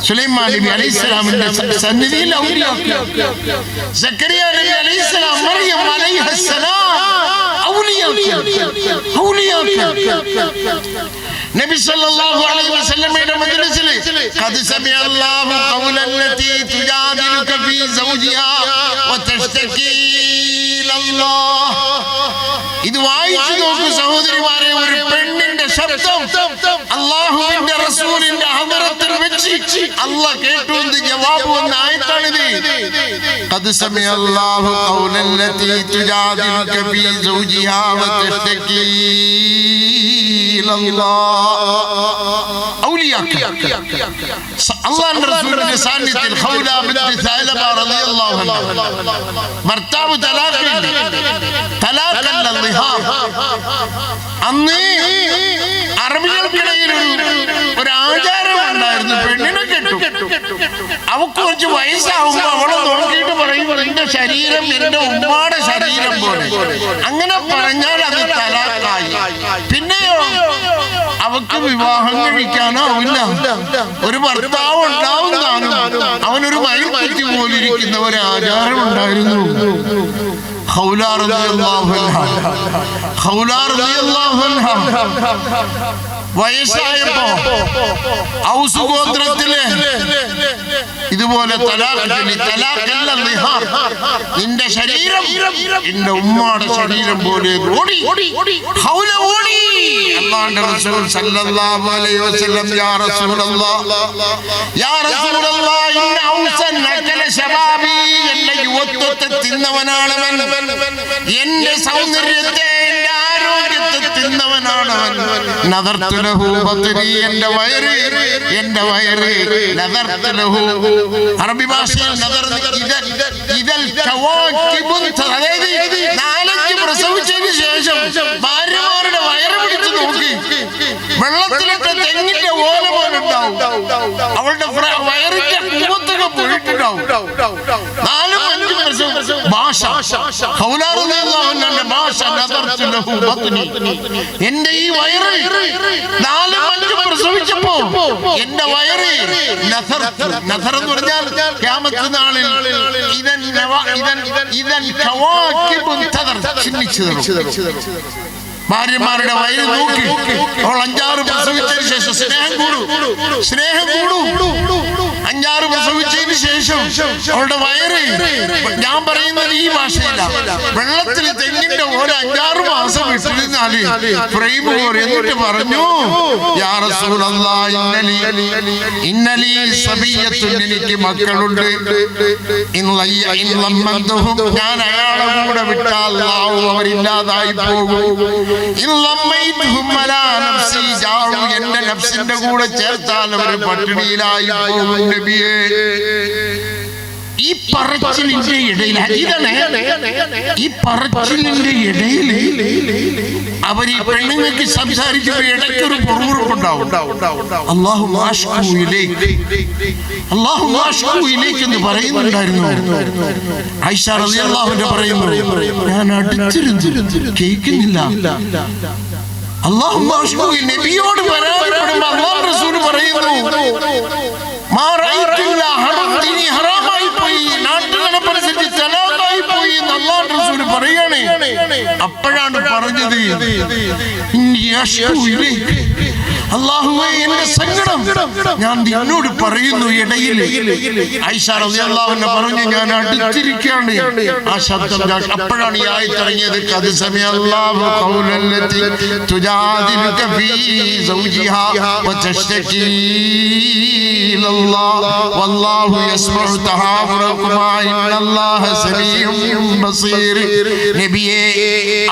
സുലൈമാൻ നബി അലൈഹിസ്സലാമിന്റെ സന്നിധിയിൽ ഔലിയാക്കൾ. സക്കറിയ നബി അലൈഹിസ്സലാം, മറിയം അലൈഹിസ്സലാം, ഔലിയാക്കൾ. നബി സല്ലല്ലാഹു അലൈഹി വസല്ലമയുടെ മജ്‌ലിസിൽ ഖദ് സമിഅ അല്ലാഹു ഖൗലൻ ലതി തുജാദിലുക ഫീ സൗജിഹാ വതഷ്തകീ ഇലല്ലാഹ്. ഇത് വായിച്ചു നോക്കൂ സഹോദരിമാരെ. ഒരു പെണ്ണിന്റെ ശബ്ദം അല്ലാഹുവിന്റെ റസൂലിന്റെ ഹദറത്തിൽ വെച്ച് അല്ലാഹ് കേട്ടു എന്ന് ജവാബ് വന്ന ആയത്താണിത്. ഖദ് സമിഅ അല്ലാഹു ഖൗലൻ ലതി തുജാദിലുക ഫീ സൗജിഹാ വതഷ്തകീ അള്ളാഹുവിന്റെ റസൂലിന്റെ സാന്നിധ്യത്തിൽ ഖൗല ബിൻത് സഅലബ റളിയല്ലാഹു അൻഹ ഭർത്താവ് തലാഖല്ല ളിഹാർ. അന്ന് അറബികൾക്കിടയിൽ ഒരു ആചാരം ഉണ്ടായിരുന്നു, പെണ്ണിനെ കെട്ടും. അവക്ക് കുറച്ച് വയസ്സാവുമ്പോ അവളെ നോക്കിയിട്ട് പറയും, എന്റെ ശരീരം എന്റെ ഉമ്മാടെ ശരീരം പോലെ. അങ്ങനെ പറഞ്ഞാൽ അത് തലാഖായി. പിന്നെയോ അവക്ക് വിവാഹം കഴിക്കാനാവില്ല. ഒരു ഭർത്താവ് ഉണ്ടാവുന്നതാണ്. അവനൊരു മയിൽക്കുറ്റി പോലിരിക്കുന്ന ഒരു ആചാരം ഉണ്ടായിരുന്നു. ഖൗല റളിയല്ലാഹു അൻഹ വയസ്സായപ്പോ ഔസ് ഗോത്രത്തിലെ ഇതുപോലെ തലാഖല്ല ളിഹാർ, നിന്റെ ശരീരം എന്റെ ഉമ്മാടെ ശരീരം പോലെ ഓടി. ഖൗല ഓടി. അല്ലാഹുവിന്റെ റസൂൽ സല്ലല്ലാഹു അലൈഹി വസല്ലം, യാ റസൂലല്ലാഹ് ഇന്ന ഔസൻ അകല ശബാബി, എന്റെ യുവത്വത്തെ തിന്നവനാണവൻ, എന്റെ സൗന്ദര്യത്തെ എന്റെ ആരോഗ്യത്തെ തിന്നവനാണവൻ. നദർതു ലഹു ബത്നി, എന്റെ വയറ് നദർതു ലഹു. അറബി ഭാഷയിൽ നദർ ഇദൽ കവാകിബുൻ, അതായത് 4 പ്രസവിച്ചതിന് ശേഷം ഭാര്യമാരുടെ വയറ് പിടിച്ചു നോക്കി വെള്ളത്തിലിട്ട് തെങ്ങിന്റെ ഓല പോലെ ഉണ്ടാവും. അവളുടെ വയറിന്റെ കുമ്പത്തൊക്കെ പോയിട്ടുണ്ടാവും. 4-5 ഭാഷ. ഭാഷ, എന്റെ ഈ വയറ് 4-5 പ്രസവിച്ചപ്പോ എന്റെ വയറ് നഥർ എന്ന് പറഞ്ഞാൽ ഖിയാമത്ത് നാളിൽ ഭാര്യമാരുടെ വയറ് നോക്കി അവൾ 5-6 പ്രസവിച്ചതിന് ശേഷം സ്നേഹം കൂടും 5-6 പ്രസവിച്ചതിന് ശേഷം അവളുടെ വയറ്, ഞാൻ പറയുന്നത് ഈ ഭാഷയിലാണ്, വെള്ളത്തിൽ തെങ്ങിന്റെ ഒരു 5-6 മാസം ഇട്ടിരുന്നാല് ഫ്രെയിം പോലെ. എന്നിട്ട് പറഞ്ഞു, യാ റസൂലല്ലാഹ് ഇന്നലി സബിയ്യത്തുൻ, എനിക്ക് മക്കളുണ്ട്, ഞാൻ അയാളെ കൂടെ വിട്ടാൽ അല്ലാഹു അവരില്ലാതായി പോകും. എന്റെ നഫ്സിന്റെ കൂടെ ചേർത്താൽ അവർ പട്ടിണിയിലായി പോകും നബിയേ. ഈ പറച്ചിലിന്റെ ഇടയിൽ അവർ ഈ പെണ്ണുങ്ങൾക്ക് സംസാരിക്കുമ്പോൾ ഇടയ്ക്കൊരു പൊറുപുറുപ്പുണ്ടാവും. അല്ലാഹുമ്മ അശ്കൂ ഇലൈക എന്ന് പറയുന്നുണ്ടായിരുന്നു. ആയിഷ റളിയല്ലാഹു അൻഹ പറയുന്നു, ഞാൻ അടുത്തിരുന്നു കേൾക്കുന്നില്ല. അല്ലാഹുമ്മ അശ്കൂ, നബിയോട് പരാതിപ്പെടുമ്പോൾ അല്ലാഹു റസൂൽ പറയുന്നു, മാ റഅയ്തുല്ല ഹറംതിനി, ഹറാമായി പോയി, നാട്ടുനടപ്പനുസരിച്ച് തലാഖായി പോയി എന്ന് അല്ലാഹു റസൂൽ പറയാണ്. അപ്പോഴാണ് പറഞ്ഞത്, ഇന്നി അശ്കൂ ഇലൈക, അല്ലാഹുവേ എന്റെ സങ്കടം ഞാൻ നിന്നോട് പറയുന്നു ഇടയിൽ. ആയിഷ റളിയല്ലാഹു അൻഹ പറഞ്ഞു, ഞാൻ അടുത്തിരിക്കുകയാണ് ആ ശബ്ദം. അപ്പോഴാണ് ഈ ആയത്ത് ഇറങ്ങിയത്, ഖദ് സമിഅല്ലാഹു ഖൗലല്ലതി തുജാദിലുക ഫീ സൗജിഹാ വതശ്തകീ ഇലല്ലാഹ് വല്ലാഹു യസ്മഉ തഹാവുറകുമാ ഇന്നല്ലാഹ സമീഉൻ ബസീർ. നബിയേ,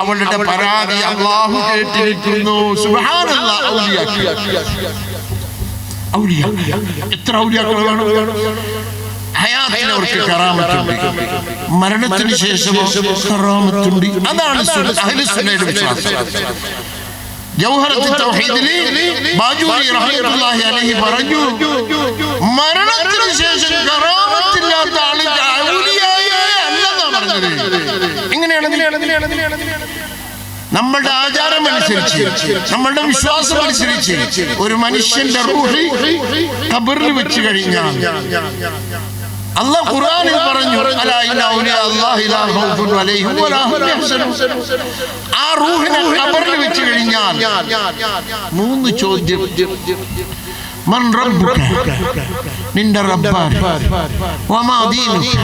അവളുടെ പരാതി അല്ലാഹു കേട്ടിരിക്കുന്നു. സുബ്ഹാനല്ലാഹ്. എത്ര ഔലിയാക്കളാണ് ഹയാത്തിൽ അവർക്ക് കറാമത്തുണ്ട്, മരണത്തിന് ശേഷം കറാമത്തുണ്ട്. അതാണ് അഹ്ലുസുന്നയുടെ വിശ്വാസം. ജൗഹറത്തുൽ തൗഹീദിൽ ബാജൂരി റഹ്മത്തുള്ളാഹി അലൈഹി പറഞ്ഞു, മരണത്തിന് ശേഷം കറാമത്തില്ലാത്ത ആളുകൾ ഔലിയായേ അല്ലെന്നാണ് പറഞ്ഞത്. എങ്ങനെയാണ്? നമ്മളുടെ ആചാരം അനുസരിച്ച്, നമ്മളുടെ വിശ്വാസം അനുസരിച്ച് ഒരു മനുഷ്യന്റെ റൂഹ് ഖബറിൽ വെച്ച് കഴിഞ്ഞാൽ അല്ലാഹു ഖുർആനിൽ പറഞ്ഞു, അലാ ഇന്ന ഔലിയാ അല്ലാഹി ലാ ഖൗഫുൻ അലൈഹിം വലാ ഹും യഹ്സനൂൻ. ആ റൂഹിനെ ഖബറിൽ വെച്ച് കഴിഞ്ഞാൽ 3 ചോദ്യം. മൻ റബ്ബുക, നിന്റെ റബ്ബാണ്. വമാ ദീനുക,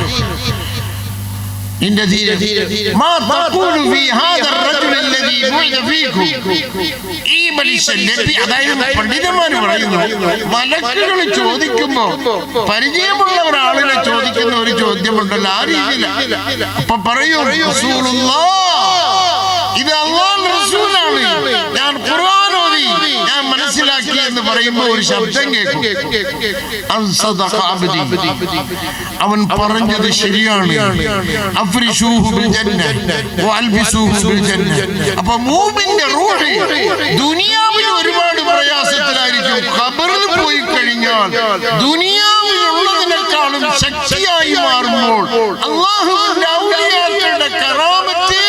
നിന്റെ ദീൻ. മാ തഖൂലു ഫീ ഹാദർ റജുൽ അല്ലദീ ബുഇദ ഫീകും. ഈ മനുഷ്യൻ നബി, അതായത് പണ്ഡിതന്മാർ പറയുന്നു, മലക്കുകൾ ചോദിക്കുമ്പോ പരിചയമുള്ള ഒരാളിനെ ചോദിക്കുന്ന ഒരു ചോദ്യമുണ്ടല്ലോ, ആ രീതിയില. അപ്പൊ പറയും, ഇത് അല്ലാഹുവിന്റെ റസൂലാണ്, ഞാൻ ഖുർആൻ ഓതി ഞാൻ മനസ്സിലാക്കി എന്ന് പറയുമ്പോൾ ഒരു ശബ്ദം കേൾക്കും, അവൻ പറഞ്ഞത് ശരിയാണ്. അപ്പൊ മൂമിന്റെ റൂഹ് ദുനിയാവിൽ ഒരുപാട് പ്രയാസത്തിലായിരിക്കും. ഖബറിൽ പോയി കഴിഞ്ഞാൽ ദുനിയാവിലുള്ളതിനേക്കാളും ശക്തിയായി മാറുമ്പോൾ അല്ലാഹുവിന്റെ ഔലിയാക്കളുടെ കറാമത്ത്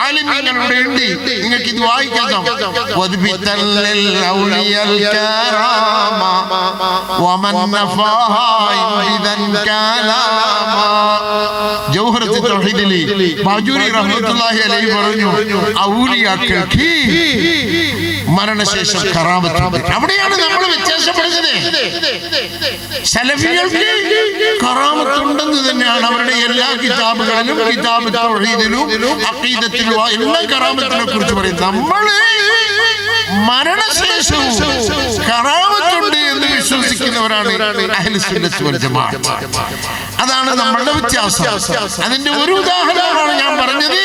ആലിമീങ്ങളുടെ ഉണ്ട്. നിങ്ങൾക്ക് ഇത് വായിക്കാം. ജൗഹറത്തുൽ തൗഹീദിൽ ബാജൂരി റഹ്മത്തുള്ളാഹി അലൈഹി പറഞ്ഞു, ഔലിയാക്കൾക്ക് മരണശേഷം കറാമത്ത്. അവിടെയാണ് നമ്മൾ വ്യത്യാസപ്പെടുന്നത്. സലഫികൾക്ക് കറാമത്തുണ്ടെന്ന് തന്നെയാണ് അവരുടെ എല്ലാ കിതാബുകളിലും, കിതാബ് തൗഹീദിലും അഖീദത്തിലും എല്ലാ കറാമത്തിനെ കുറിച്ച് പറയും. നമ്മള് മരണശേഷവും കറാമത്തുണ്ട് എന്ന് വിശ്വസിക്കുന്നവരാണ് അഹ്ലുസുന്നത്ത് വൽ ജമാഅത്ത്. അതാണ് നമ്മളുടെ വ്യത്യാസം. അതിന്റെ ഒരു ഉദാഹരണമാണ് ഞാൻ പറഞ്ഞത്.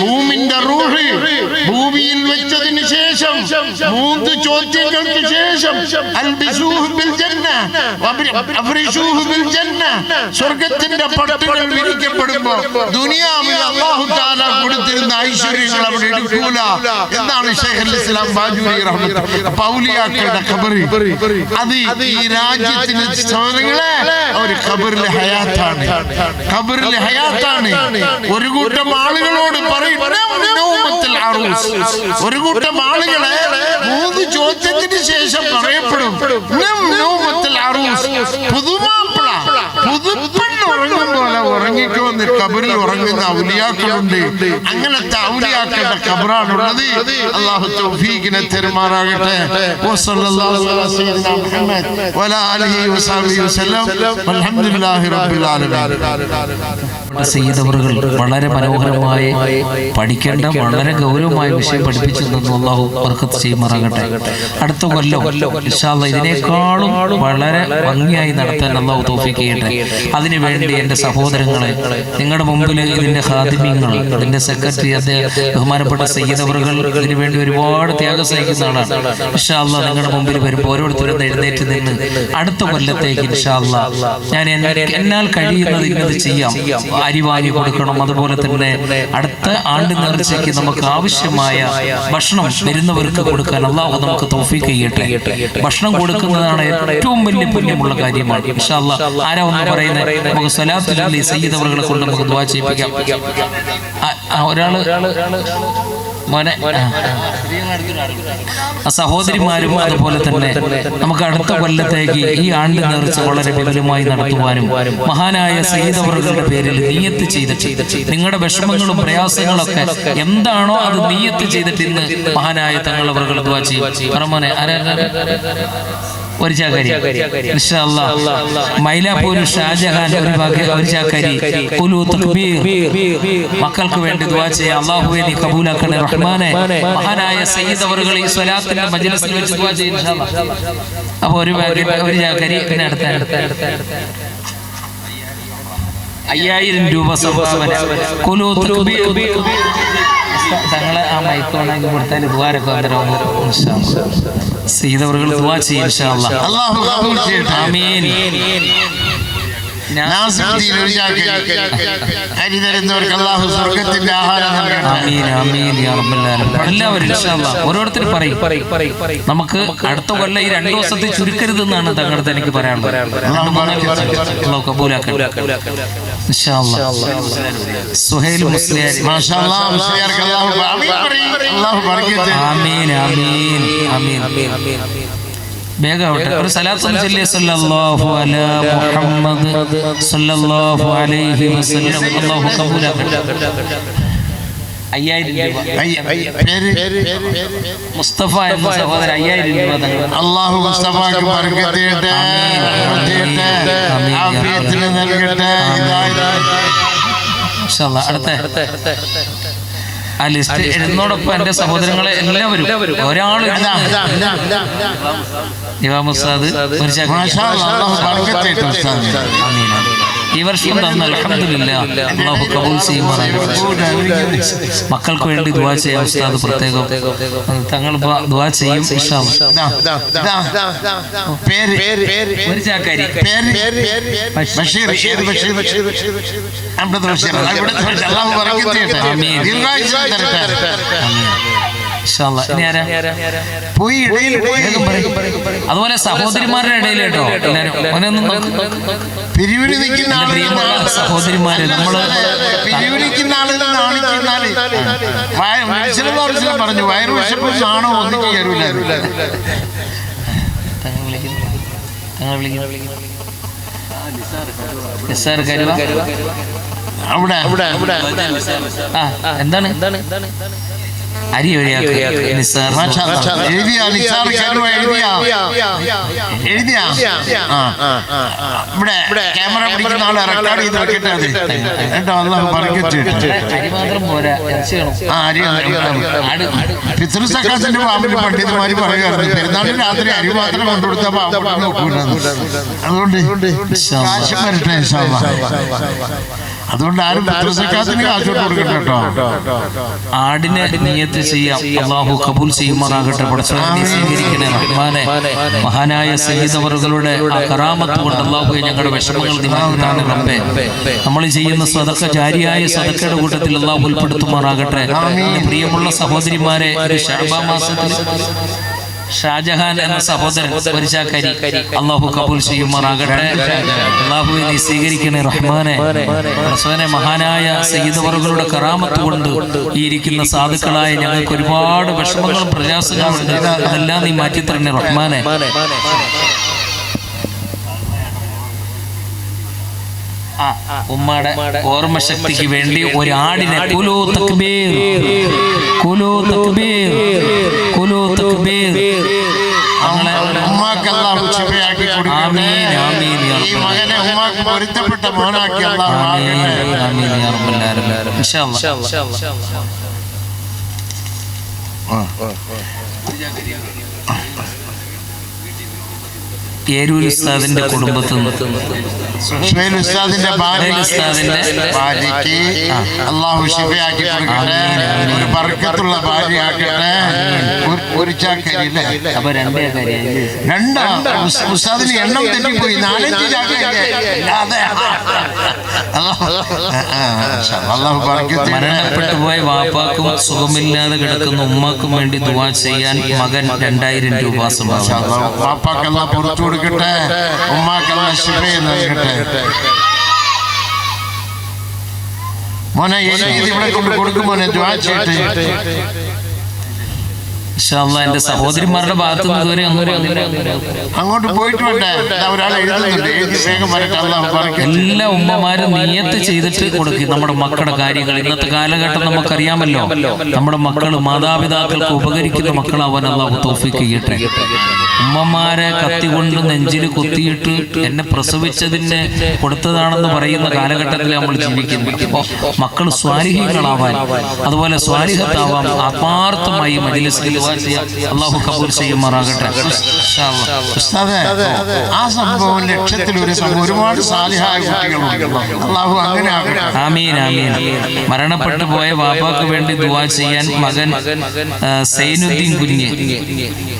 ഭൂമിന്റെ റൂഹ് ഭൂമിയിൽ വെച്ചതിന് ശേഷം 3 ചോദ്യങ്ങൾക്ക് ശേഷം അൽബിസൂഹു ബിൽ ജന്ന വഅഫ്രിശൂഹു ബിൽ ജന്ന, സ്വർഗ്ഗത്തിന്റെ പട്ടുകൾ വിരിക്കപ്പെടുമ്പോൾ ദുനിയാവിൽ അല്ലാഹു തആല കൊടുത്തിരുന്ന ഐശ്വര്യങ്ങൾ അവിടെ എടുക്കൂല എന്നാണ് ശൈഖുൽ ഇസ്ലാം ബാജൂരി റഹ്മത്തുള്ളാഹി. ഔലിയാക്കളുടെ ഖബർ അത് ഈ രാജ്യത്തിന്റെ സോദരങ്ങളെ ഒരു ഖബറിലെ ഹയാ ഹയാത്താണ്, ഖബറിൽ ഹയാത്താണ്. ഒരു കൂട്ടം ആളുകളോട് പറയും, ഒരു കൂട്ടം ആളുകളെ 3 ചോദ്യത്തിന് ശേഷം പറയപ്പെടും, പുതുമാപ്പിള, പുതുപ്പെണ്ണ് ഉറങ്ങും പോലെ ഉറങ്ങിക്കോന്ന് ഖബറിൽ ഉറങ്ങുന്ന ഔലിയാക്കളുണ്ട്. അങ്ങനത്തെ ഔലിയാക്കളുടെ ഖബറാണുള്ളത്. അല്ലാഹു തൗഫീഖിനെ തരുമാറാകട്ടെ. വസല്ലല്ലാഹു അലാ സയ്യിദിനാ മുഹമ്മദ് വഅലാ ആലിഹി വസഹ്ബിഹി വസല്ലം. അൽഹംദുലില്ലാഹി റബ്ബിൽ ആലമീൻ. സയ്യിദ് അവറുകൾ വളരെ മനോഹരമായി പഠിക്കേണ്ട വളരെ ഗൗരവമായ വിഷയം പഠിപ്പിച്ചു തന്നു. അല്ലാഹു ബർക്കത്ത് ചെയ്യുമാറാകട്ടെ. അടുത്ത കൊല്ലം ഇൻഷാ അല്ലാഹ് ഇതിനേക്കാളും വളരെ ഭംഗിയായി നടത്താൻ അല്ലാഹു തൗഫീഖ് ചെയ്യട്ടെ. അതിനുവേണ്ടി എൻ്റെ സഹോദരങ്ങളെ, നിങ്ങളുടെ മുമ്പിൽ ഇതിൻ്റെ ഖാദിമീങ്ങൾ, ഇതിൻ്റെ സെക്രട്ടറി, ബഹുമാനപ്പെട്ട സയ്യിദ് അവറുകൾ ഇതിനു വേണ്ടി ഒരുപാട് ത്യാഗം സഹിക്കുന്ന ആളാണ്. ഇൻഷാ അല്ലാഹ് നിങ്ങളുടെ മുമ്പിൽ വരുമ്പോൾ ഓരോരുത്തരും എഴുന്നേറ്റ് നിന്ന് അടുത്ത കൊല്ലത്തേക്ക് ഇൻഷാ അല്ലാഹ് ഞാൻ എന്നാൽ കഴിയുന്നത് ഇന്നത് ചെയ്യാം. അരി വാങ്ങി കൊടുക്കണം. അതുപോലെ തന്നെ അടുത്ത ആണ്ട് നേർച്ചയ്ക്ക് നമുക്ക് ആവശ്യമായ ഭക്ഷണം വരുന്നവർക്ക് കൊടുക്കാൻ അല്ലാഹു നമുക്ക് തൗഫീഖ് ചെയ്യട്ടെ. ഭക്ഷണം കൊടുക്കുന്നതാണ് ഏറ്റവും വലിയ പുണ്യമുള്ള കാര്യമാണ്. ഇൻഷാ അല്ലാഹ് ആരാ ഒന്ന് പറയുന്നത്? നമുക്ക് സ്വലാത്ത് ചൊല്ലി സയ്യിദ് അവറുകളെ കൊണ്ട് നമുക്ക് ദുആ ചെയ്യിപ്പിക്കാം. ഒരാള് മോനെ സഹോദരിമാരും അതുപോലെ തന്നെ നമുക്ക് അടുത്ത കൊല്ലത്തേക്ക് ഈ ആണ്ട് നേർച്ച വളരെ വിപുലമായി നടത്തുവാനും മഹാനായ സയ്യിദ് അവറുകളുടെ പേരിൽ നിയ്യത്ത് ചെയ്തിട്ട് നിങ്ങളുടെ വിഷമങ്ങളും പ്രയാസങ്ങളൊക്കെ എന്താണോ അത് നിയ്യത്ത് ചെയ്തിട്ട് ഇന്ന് മഹാനായ തങ്ങൾ അവറുകൾ ദുആ ചെയ്യും. മോനെ ഒരു ചാക്കരി ഇൻഷാ അല്ലാഹ്. മൈലാപ്പൂർ ഷാജഹാൻ ഒരു ചാക്കരി മക്കൾക്ക് വേണ്ടി ദുആ ചെയ്യാം. അല്ലാഹുവേ നീ കബൂലാക്കണേ റഹ്മാനെ. മഹാനായ സയ്യിദ് അവറുകൾ ഈ സ്വലാത്തിന്റെ മജ്ലിസിൽ വെച്ച് ദുആ ചെയ്യും ഇൻഷാ അല്ലാഹ്. അപ്പോൾ ഒരു ചാക്കരി പിന്നെ അടുത്ത 5000 രൂപ സംഭാവന. തങ്ങളെ ആ മൈക്കോണാക്കി കൊടുത്താൽ ദ്വാരൊക്കെ സയ്യിദ് അവറുകൾ ദുആ ചെയ്യും ഇൻഷാ അല്ലാഹ്. അല്ലാഹു ഖബൂൽ ചെയ്യട്ടെ. ആമീൻ. അല്ലാഹു സ്വർഗ്ഗത്തിന്റെ ആഹാരം നൽകട്ടെ. ആമീൻ ആമീൻ യാ റബ്ബൽ ആലമീൻ. എല്ലാവരും ഇൻഷാ അല്ലാഹ് ഓരോരുത്തർ പറയും. നമുക്ക് അടുത്ത കൊല്ലം ഈ 2 ദിവസത്തെ ചുരുക്കരുതെന്നാണ് തങ്ങളുടെ എനിക്ക് പറയാനുള്ളത്. അല്ലാഹു കബൂലാക്കട്ടെ ഇൻഷാ അല്ലാഹ്. സുഹൈൽ മുസ്ലിയാർ മാഷാ അല്ലാഹ് മുസ്ലിയാർക്ക് അല്ലാഹു അല്ലാഹു ബർക്കത്ത്. ആമീൻ ആമീൻ ആമീൻ. വേഗാവട്ടെ ഒരു സലാത്ത് ചൊല്ലി സല്ലല്ലാഹു അലാ മുഹമ്മദ് സല്ലല്ലാഹു അലൈഹി വസല്ലം. അല്ലാഹു കബൂലാക്കട്ടെ. 5000 രൂപ മുസ്തഫ എന്ന സഹോദരൻ 5000 രൂപ തങ്ങൾ. അല്ലാഹു മുസ്തഫാക്ക് ബർക്കത്ത് ചെയ്യട്ടെ, ആഫിയത്ത് നൽകട്ടെ, ഹിദായത്ത്. ഇൻഷാ അല്ലാഹ് അടുത്ത ആ ലിസ്റ്റ് എഴുതുന്നതോടൊപ്പം എൻ്റെ സഹോദരങ്ങളെ എല്ലാവരും ഒരാൾ ഇമാമുസ്താദ് ഈ വർഷം തന്ന അൽഹംദുലില്ലാഹ് അല്ലാഹു കബൂൽ ചെയ്യുമാറാകട്ടെ. മക്കൾക്ക് വേണ്ടി ദുആ ചെയ്യാം ഉസ്താദ് പ്രത്യേകം തങ്ങൾ ദുആ ചെയ്യും ഇൻഷാ അല്ലാഹ്. പേര് ഒരു ചാക്കാരി ബഷീർ അല്ലാഹു ബർക്കത്ത് ചെയ്യട്ടെ. ആമീൻ. അതുപോലെ സഹോദരിമാരുടെ ഇടയിൽ കേട്ടോ പിരിവിന് നിൽക്കുന്ന സഹോദരിമാര് നമ്മള് പിരിവിനിക്കുന്ന ആളുകൾ പറഞ്ഞു വയറു വിശപ്പും നാണോ ഒന്നും കയറില്ല. എന്താണ് അരി എഴുതിയാ ഇവിടെ ക്യാമറ പിടിക്കുന്ന ആളെ റെക്കോർഡ് ചെയ്ത് വെക്കട്ടെ. അത് കേട്ടോ അല്ലാഹു ബർക്കത്ത് ചെയ്യട്ടെ. ഫിത്ർ സക്കാത്തിന്റെ പാമ്പിന് പണ്ഡിതന്മാര് പറയുകയായിരുന്നു പെരുന്നാളിന് രാത്രി അരി മാത്രം കൊണ്ടുകൊടുത്ത പാമ്പ് നോക്കൂലെന്ന്. അതുകൊണ്ട് കാശ് വരട്ടെ ഇൻഷാ അല്ലാഹ്. അതുകൊണ്ട് ആരും ഫിത്ർ സക്കാത്തിന് കാശ് കൊടുക്കട്ടെ കേട്ടോ. ആടിനെ നിയ്യത്ത് ചെയ്യാം. അല്ലാഹു കബൂൽ ചെയ്യുമാറാകട്ടെ. പടച്ചവനെ സ്വീകരിക്കണേ റഹ്മാനെ. മഹാനായ സയ്യിദ് അവറുകളുടെ ആ കറാമത്ത് കൊണ്ട് അല്ലാഹുവേ ഞങ്ങളുടെ വിഷമങ്ങൾ നിവാരണമാണ് റബ്ബേ. നമ്മൾ ചെയ്യുന്ന സദഖ ജാരിയായ സദഖയുടെ കൂട്ടത്തിൽ അല്ലാഹു ഉൾപ്പെടുത്തുമാറാകട്ടെ. പ്രിയമുള്ള സഹോദരിമാരെ, ഒരു ശഅബാൻ മാസത്തിൽ ഷാജഹാൻ എന്ന സഹോദരൻ ഒരു ചാക്കരി അള്ളാഹു കബൂൽ ചെയ്യുമാറാകട്ടെ. അള്ളാഹു നീ സ്വീകരിക്കണേ റഹ്മാനെ. റസൂലിനെ മഹാനായ സയ്യിദ് അവറുകളുടെ കറാമത്ത് കൊണ്ട് ഈ ഇരിക്കുന്ന സാധുക്കളായ ഞങ്ങൾക്ക് ഒരുപാട് വിഷമങ്ങളും പ്രയാസങ്ങളും ഉണ്ട്. അതെല്ലാം നീ മാറ്റിത്തരണേ റഹ്മാനെ. ഉമ്മയുടെ ഓർമ്മശക്തിക്ക് വേണ്ടി ഒരു ആടിനെ കുലൂ തക്ബീർ കുലൂ തക്ബീർ കുലൂ തക്ബീർ ആമീൻ ആമീൻ. ഈ മകനെ ഉമ്മാക്ക് പൊരുത്തപ്പെട്ട മോനാക്കി അല്ലാഹു ആമീൻ യാ റബ്ബൽ ആലമീൻ. ഇൻഷാ അല്ലാഹ്. ഏരൂർ ഉസ്താദിന്റെ കുടുംബത്തിൽ സുഹൈൽ ഉസ്താദിന്റെ ഭാര്യയ്ക്ക് അല്ലാഹു ശിഫയാക്കി കൊടുക്കട്ടെ. ഒരു ബർക്കത്തുള്ള ഭാര്യയാക്കട്ടെ. ഒരു ചാക്കരി അപ്പൊ രണ്ടാ ഉസ്താദിന് എണ്ണം തെറ്റിപ്പോയി. 4-5 ചാക്കരി. മരണപ്പെട്ടു പോയ വാപ്പാക്കും സുഖമില്ലാതെ കിടക്കുന്ന ഉമ്മാക്കും വേണ്ടി ദുആ ചെയ്യാൻ മകൻ 2000 രൂപ സമ്മാനിച്ചു. വാപ്പാക്കെല്ലാം പുറത്തു കൊടുക്കട്ടെ. ഉമ്മാക്കെല്ലാം ശിഫയെ നൽകട്ടെ. മോനെ ഇവിടെ കൊണ്ട് കൊടുക്കും മോനെ. ദുആ ചെയ്യട്ടെ. എന്റെ സഹോദരിമാരുടെ ഭാഗത്തു നിന്ന് ഇതുവരെ അങ്ങോട്ട് പോയിട്ട് വേണ്ടേ? ഒരാൾ എഴുതുന്നുണ്ട്. എല്ലാ ഉമ്മമാരും നിയത്ത് ചെയ്തിട്ട് കൊടുക്കും. നമ്മുടെ മക്കളുടെ കാര്യങ്ങൾ ഇന്നത്തെ കാലഘട്ടം നമുക്കറിയാമല്ലോ. നമ്മുടെ മക്കൾ മാതാപിതാക്കൾക്ക് ഉപകരിക്കുന്ന മക്കളാവാൻ അല്ലാഹു തൗഫീഖ് ചെയ്യട്ടെ. ഉമ്മമാരെ കത്തി കൊണ്ട് നെഞ്ചിൽ കുത്തിയിട്ട് എന്നെ പ്രസവിച്ചതിന് കൊടുത്തതാണെന്ന് പറയുന്ന കാലഘട്ടത്തിൽ നമ്മൾ ജീവിക്കുന്നു. അപ്പോൾ മക്കൾ സ്വാലിഹീങ്ങളാവാൻ അതുപോലെ സ്വാലിഹത്താവാൻ ആത്മാർത്ഥമായി മജ്‌ലിസിൽ അല്ലാഹു കബൂൽ ചെയ്യുമാറാകട്ടെ. ആ സംഭവം ലക്ഷത്തിൽ ഒരുപാട് സാലിഹായ കുട്ടികളുണ്ട്. അല്ലാഹു അങ്ങനെ ആകട്ടെ. ആമീൻ ആമീൻ. മരണപ്പെട്ടു പോയ വാപ്പാക്ക് വേണ്ടി ദുആ ചെയ്യാൻ മകൻ സൈനുദ്ദീൻ കുഞ്ഞ്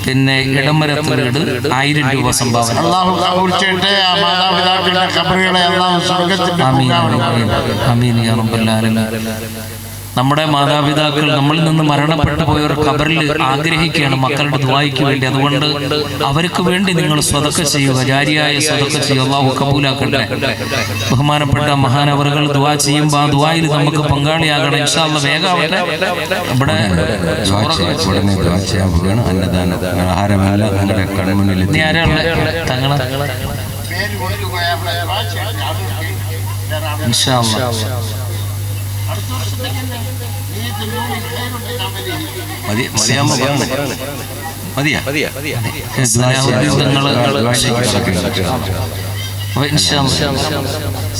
പിന്നെ ഇടമരത്ത് വീട് 1000 രൂപ സംഭാവന. അല്ലാഹു കബൂൽ ചെയ്യട്ടെ. ആ മാതാപിതാക്കളുടെ ഖബറുകളെ അല്ലാഹു സ്വർഗ്ഗത്തിന്റെ ആമീൻ യാ റബ്ബൽ ആലമീൻ. നമ്മുടെ മാതാപിതാക്കൾ നമ്മളിൽ നിന്ന് മരണപ്പെട്ടു പോയവർ ഖബറിൽ ആഗ്രഹിക്കുകയാണ് മക്കളുടെ ദുആയ്ക്ക് വേണ്ടി. അതുകൊണ്ട് അവർക്ക് വേണ്ടി നിങ്ങൾ സ്വതക്ക ചെയ്യുക, ജാരിയായ സ്വതക്ക ചെയ്യുക. അല്ലാഹു കബൂലാക്കട്ടെ. ബഹുമാനപ്പെട്ട മഹാനവറുകൾ ദുആ ചെയ്യുമ്പോൾ ആ ദുആയിൽ നമുക്ക് പങ്കാളിയാകണം. ഇൻഷാ അല്ലാഹ് വേഗാവട്ടെ. ഇവിടെ തങ്ങളെ ഇൻഷാ അല്ലാഹ്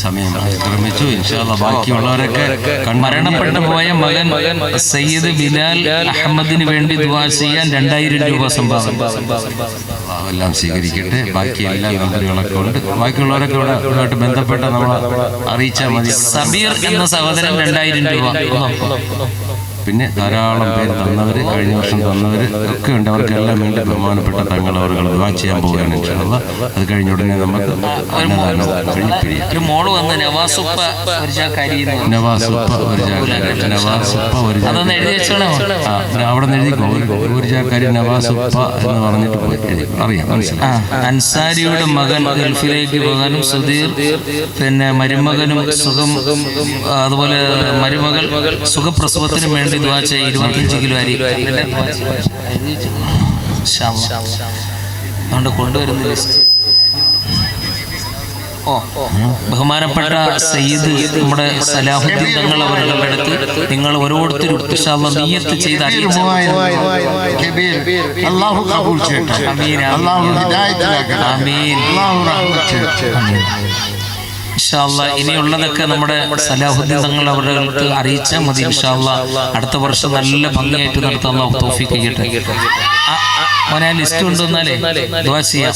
സമയം ആക്രമിച്ചു. ബാക്കിയുള്ളവരൊക്കെ മരണപ്പെട്ടു പോയ മകൻ സയ്യിദ് ബിലാൽ അഹമ്മദിന് വേണ്ടി ദുആ ചെയ്യാൻ 2000 രൂപ സംഭാവന. എല്ലാം സ്വീകരിക്കട്ടെ. ബാക്കി എല്ലാ നമ്പറുകളൊക്കെ ഉണ്ട്. ബാക്കിയുള്ളവരൊക്കെ ഇവിടെയായിട്ട് ബന്ധപ്പെട്ട് നമ്മളെ അറിയിച്ചാൽ മതി. സബീർ എന്ന സഹോദരൻ 2000 രൂപ. പിന്നെ ധാരാളം പേര് തന്നവർ, കഴിഞ്ഞ വർഷം തന്നവർ ഒക്കെ ഉണ്ട്. അവർക്കെല്ലാം വേണ്ടി ബഹുമാനപ്പെട്ട തങ്ങൾ അവർ ദുആ ചെയ്യാൻ പോവുകയാണ്. ഇൻഷാല്ലാ അത് കഴിഞ്ഞ ഉടനെ നമുക്ക് ഒരു മോള് വന്ന് നവാസുപ്പ അതൊന്ന് എഴുതി വെച്ചോളൂ. അവിടെ നിന്ന് എഴുതിക്കോ. ഒരു ചാക്കാരി നവാസുപ്പ എന്ന് പറഞ്ഞിട്ട് അറിയാം. അൻസാരിയുടെ മകൻ ഗൾഫിലേക്ക് പോകാനും സുധീർ പിന്നെ മരുമകനും സുഖം അതുപോലെ മരുമകൾ സുഖപ്രസവത്തിനും വേണ്ടി ദുആ ചെയ്യ 25 കിലോ അരി അതുകൊണ്ട് കൊണ്ടുവരുന്ന ലിസ്റ്റ്. ബഹുമാനപ്പെട്ട സയ്യിദ് നമ്മുടെ സലാഹുദ്ദീൻ തങ്ങൾ അവരുടെ അടുത്ത് നിങ്ങൾ ഓരോരുത്തരും നിയ്യത്ത് ചെയ്ത് ഇനിയുള്ളതൊക്കെ നമ്മുടെ സലാഹുദ്ദീൻ തങ്ങൾ അവർക്ക് അറിയിച്ചാൽ മതി. ഇൻഷാല്ലാ അടുത്ത വർഷം നല്ല ഭംഗിയായിട്ട് നടത്താൻ അല്ലാഹു തൗഫീഖ് ചെയ്യട്ടെ. മോനെ ലിസ്റ്റ് കൊണ്ടുവന്നാലേ ദുആ ചെയ്യാം.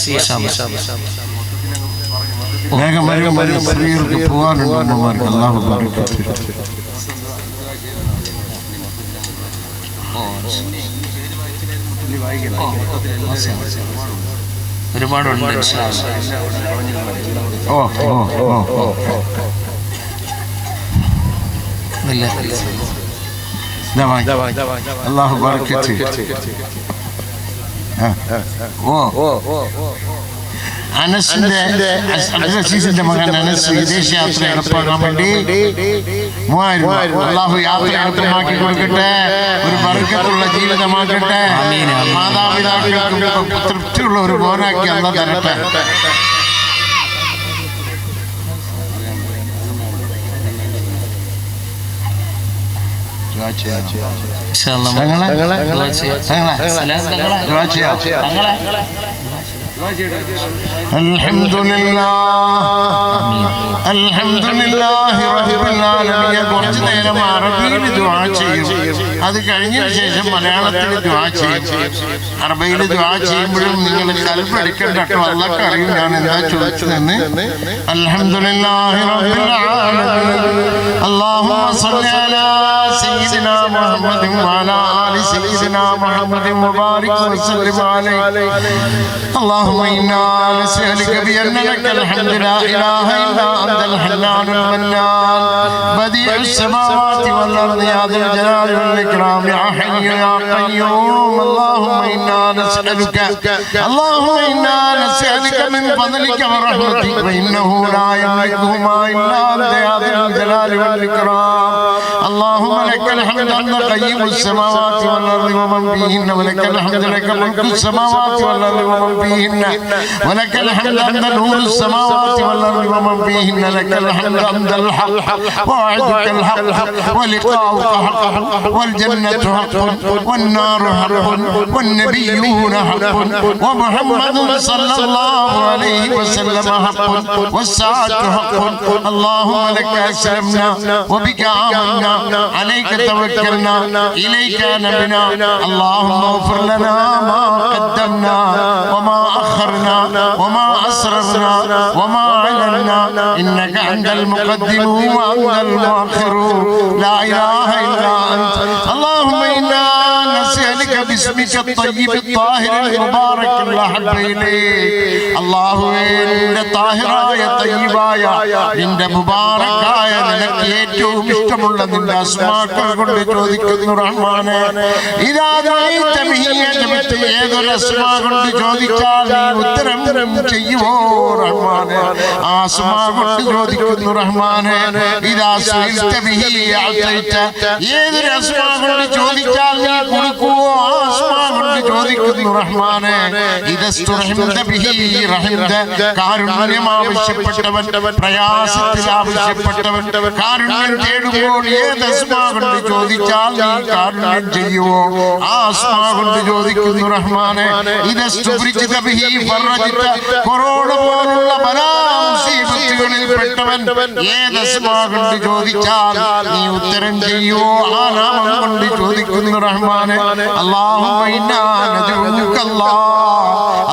ഒരുപാടുണ്ട്. അല്ലാഹു ബർക്കത്ത്. അനസിന്റെ മകൻ അനസ് വിദേശ യാത്ര എളുപ്പമാക്കാൻ വേണ്ടി 3000 അള്ളാഹു യാത്ര എളുപ്പമാക്കി കൊടുക്കട്ടെ, ഒരു ബർക്കത്തുള്ള ജീവിതമാക്കട്ടെ, മാതാപിതാക്കൾക്ക് തൃപ്തിയുള്ള ഒരു മോനാക്കി അള്ളാഹു തരട്ടെ. കുറച്ചു നേരം അറബിയിൽ ദുആ ചെയ്യും, അത് കഴിഞ്ഞതിന് ശേഷം മലയാളത്തിൽ ദുആ ചെയ്യും. അറബിയിൽ ദുആ ചെയ്യുമ്പോഴും നിങ്ങൾ കൽപ്പടിക്കണ്ട കേട്ടോ, അള്ളാഹ്ക്ക് അറിയും ഞാൻ എന്താ ചോദിച്ചതെന്ന്. അൽഹംദുലില്ലാഹി റബ്ബിൽ ആലമീൻ അല്ലാഹുമ്മ സ്വല്ലി അലാ സയ്യിദിനാ മുഹമ്മദിൻ വഅലാ ആലി സയ്യിദിനാ മുഹമ്മദിൻ മുബാരിക് വസല്ലിം അലൈഹി. اللهم إنا نسألك بأن لك الحمد لا إله إلا أنت الحنان المنان بديع السماوات والأرض يا ذا الجلال والإكرام يا حي يا قيوم. اللهم إنا نسألك من فضلك ورحمتك وإنه لا يملكهما إلا أنت يا ذا الجلال والإكرام. اللهم لك الحمد أنت قيم السماوات والأرض ومن فيهن ولك الحمد لك ملك السماوات والأرض ومن فيهن ولك الحمد أنت نور السماوات والأرض ومن فيهن لك الحمد أنت الحق ووعدك الحق ولقاؤك حق والجنة حق والنار حق والنبيون حق ومحمد صلى الله عليه وسلم حق والساعة حق. اللهم لك أسلمنا وبك آمنا عليك توكلنا إليك نبنا. اللهم اغفر لنا ما قدمنا وما أخرنا وما أسررنا وما أعلنا إنك أنت المقدم وأنت المؤخر لا إله إلا أنت. اللهم إنا نسألك باسمك الطيب الطاهر المبارك الأحب إليك. അല്ലാഹുവേ, നിന്റെ താഹിറായ തയ്യിബായ നിന്റെ മുബാറക്കായ നിനക്ക് ഏറ്റവും ഇഷ്ടമുള്ള നിന്റെ അസ്മാക്കൾ കൊണ്ട് ചോദിക്കുന്നു റഹ്മാനെ. ഏതൊരു അസ്മാ കൊണ്ട് ചോദിച്ചാൽ നീ ഉത്തരം ചെയ്യുമോ റഹ്മാനെ? ആ അസ്മാ കൊണ്ട് ചോദിക്കുന്നു റഹ്മാനെ. ഏതൊരു അസ്മാ കൊണ്ട് ചോദിച്ചാൽ നീ കൊടുക്കുവോ? ആ അസ്മാ കൊണ്ട് ചോദിക്കുന്നു റഹ്മാനെ. കാരുണ്യം ആവശ്യപ്പെട്ടവൻ, പ്രയാസത്തിൽ ആവശ്യപ്പെട്ടവൻ, കാരുണ്യം തേടുമ്പോൾ ഏത് അസ്മാ കൊണ്ട് ചോദിച്ചാൽ നീ കാരുണ്യം ചെയ്യുവോ? ആ അസ്മാ കൊണ്ട് ചോദിക്കുന്നു റഹ്മാനെ. കൊറോണ പോലുള്ള ബലാമുസീബത്തുകളിൽ പെട്ടവൻ ഏത് അസ്മാ കൊണ്ട് ചോദിച്ചാൽ നീ ഉത്തരം ചെയ്യുവോ? ആ നാമം കൊണ്ട് ചോദിക്കുന്നു റഹ്മാനെ. അല്ലാഹുമ്മ ഇന്നാ നദഉക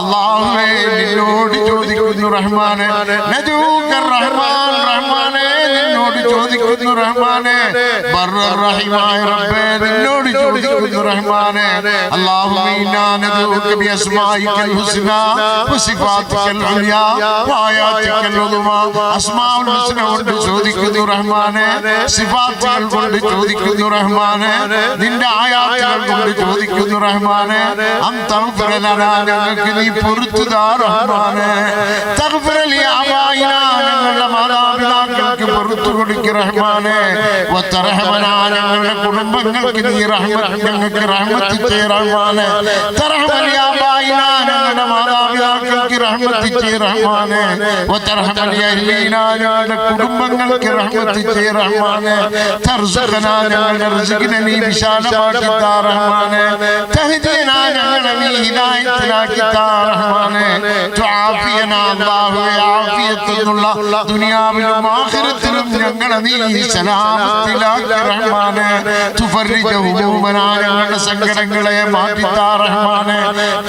അല്ലാഹുവേ, നിന്നോട് ചോദിക്കുന്നു റഹ്മാനെ. നദഉക റഹ്മാൻ, റഹ്മാനെ നിന്നോട് ചോദിക്കുന്നു റഹ്മാനെ. ബർറഹീമായ റബ്ബേ, നിന്നോട് ചോദിക്കുന്നു റഹ്മാനെ. അല്ലാഹുമ്മ ഇന്നാ നദഉക ബിഅസ്മാഇക്കൽ ഹുസ്നാ വസിഫാതിക്കൽ ഉലിയാ വആയാതിക്കൽ ഉദ്മാ. അസ്മാഉൽ ഹുസ്ന കൊണ്ട് ചോദിക്കുന്നു റഹ്മാനെ, സിഫാത്തുകൾ കൊണ്ട് ചോദിക്കുന്നു റഹ്മാനെ, നിന്റെ ആയാത്തുകൾ കൊണ്ട് ചോദിക്കുന്നു റഹ്മാനെ. അൻതഗ്ഫിറ ലനാ, ഞങ്ങൾക്ക് നീ പൊറുത്തു താ റഹ്മാനെ. തഗ്ഫിറ ലി ആബായിനാ, ഞങ്ങളുടെ മാതാപിതാക്കൾക്ക് പൊറുത്തു കൊടുക്കുക റഹ്മാനെ. വതർഹമനാ, ഞങ്ങളുടെ കുടുംബങ്ങൾക്ക് നീ ഞങ്ങൾക്ക് റഹ്മത്ത് ചെയ്യ് റഹ്മാനെ. തർഹമ ലി ആബായിനാ, ഞങ്ങളുടെ മാതാപിതാക്കൾക്ക് റഹ്മത്ത് ചെയ്യ് റഹ്മാനെ. വതർഹമ ലി അഹ്ലീനാ, ഞങ്ങളുടെ കുടുംബങ്ങൾക്ക് റഹ്മത്ത് ചെയ്യ് റഹ്മാനെ. തർസുഖനാ, ഞങ്ങളുടെ റിസ്ഖിനെ നീ വിശാലമാക്കി താ റഹ്മാനെ. തഹ്ദീനാ, ഞങ്ങളെ നീ ഹിദായത്തിലാക്കി താ റഹ്മാനെ. തുആഫിയനാ, അല്ലാഹുവേ, ആഫിയത്തുള്ള ദുനിയാവിലും ആഖിറത്തിലും ഞങ്ങളെ നീ സലാമത്തിലാക്കി റഹ്മാനെ. തുഫർരിജു ഹുമൂമനാ, ഞങ്ങളുടെ സങ്കടങ്ങളെ മാറ്റി താ റഹ്മാനെ.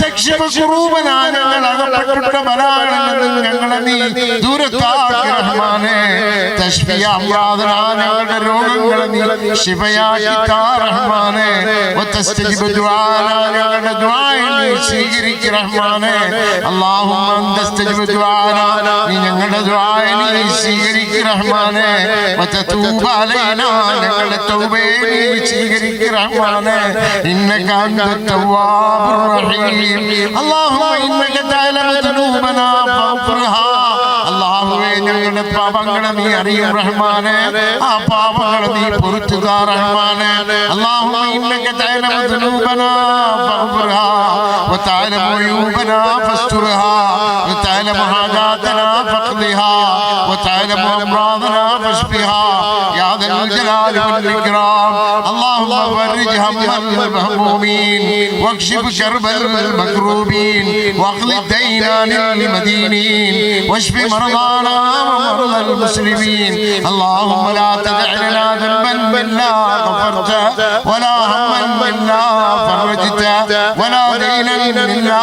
തക്ഷിഫ ഖുറൂബനാ, ഞങ്ങൾ അകപ്പെട്ടിട്ട ബലാകളിൽ നിന്ന് ഞങ്ങളെ നീ ദൂരത്താക്കി റഹ്മാനെ. തശ്ഫിയ അംറാദനാ, ഞങ്ങളുടെ രോഗങ്ങളെ നീ ശിഫയാക്കി താ റഹ്മാനെ. വതസ്തജിബ് ദുആനാ, ഞങ്ങളുടെ ദുആ നീ സ്വീകരിക്കുക റഹ്മാനെ. അല്ലാഹുമ്മ അൻതസ്തജിബ് ദുആനാ, നീ ഞങ്ങളുടെ ദുആയെ നീ സ്വീകരിക്ക് റഹ്മാനെ വതതൂബ് അലൈനാ ഞങ്ങളുടെ തൗബയെ നീ സ്വീകരിക്ക് റഹ്മാനെ ഇന്നക അൻത തവ്വാബുർ റഹീം അല്ലാഹുമ്മ ഇന്നക തഅലമു ദുനൂബനാ ഫഗ്ഫിർഹാ അല്ലാഹുവേ ഞങ്ങളുടെ പാപങ്ങളെ നീ അറിയും റഹ്മാനെ ആ പാപങ്ങളെ നീ പൊറുത്തുക റഹ്മാനെ അല്ലാഹുമ്മ ഇന്നക തഅലമു ദുനൂബനാ ഫഗ്ഫിർഹാ വതഅലമു ഉയൂബനാ ഫസ്തുർഹാ وتعلم حاجاتنا فاقضها وتعلم أمراضنا فاشفها يا ذا الجلال والإكرام اللهم فرج هم المهمومين واكشف كرب المكروبين واقض الدين عن المدينين واشف مرضانا ومرضى المسلمين اللهم لا تدع لنا ذنبا إلا غفرته ولا هما إلا فرجته ولا دينا إلا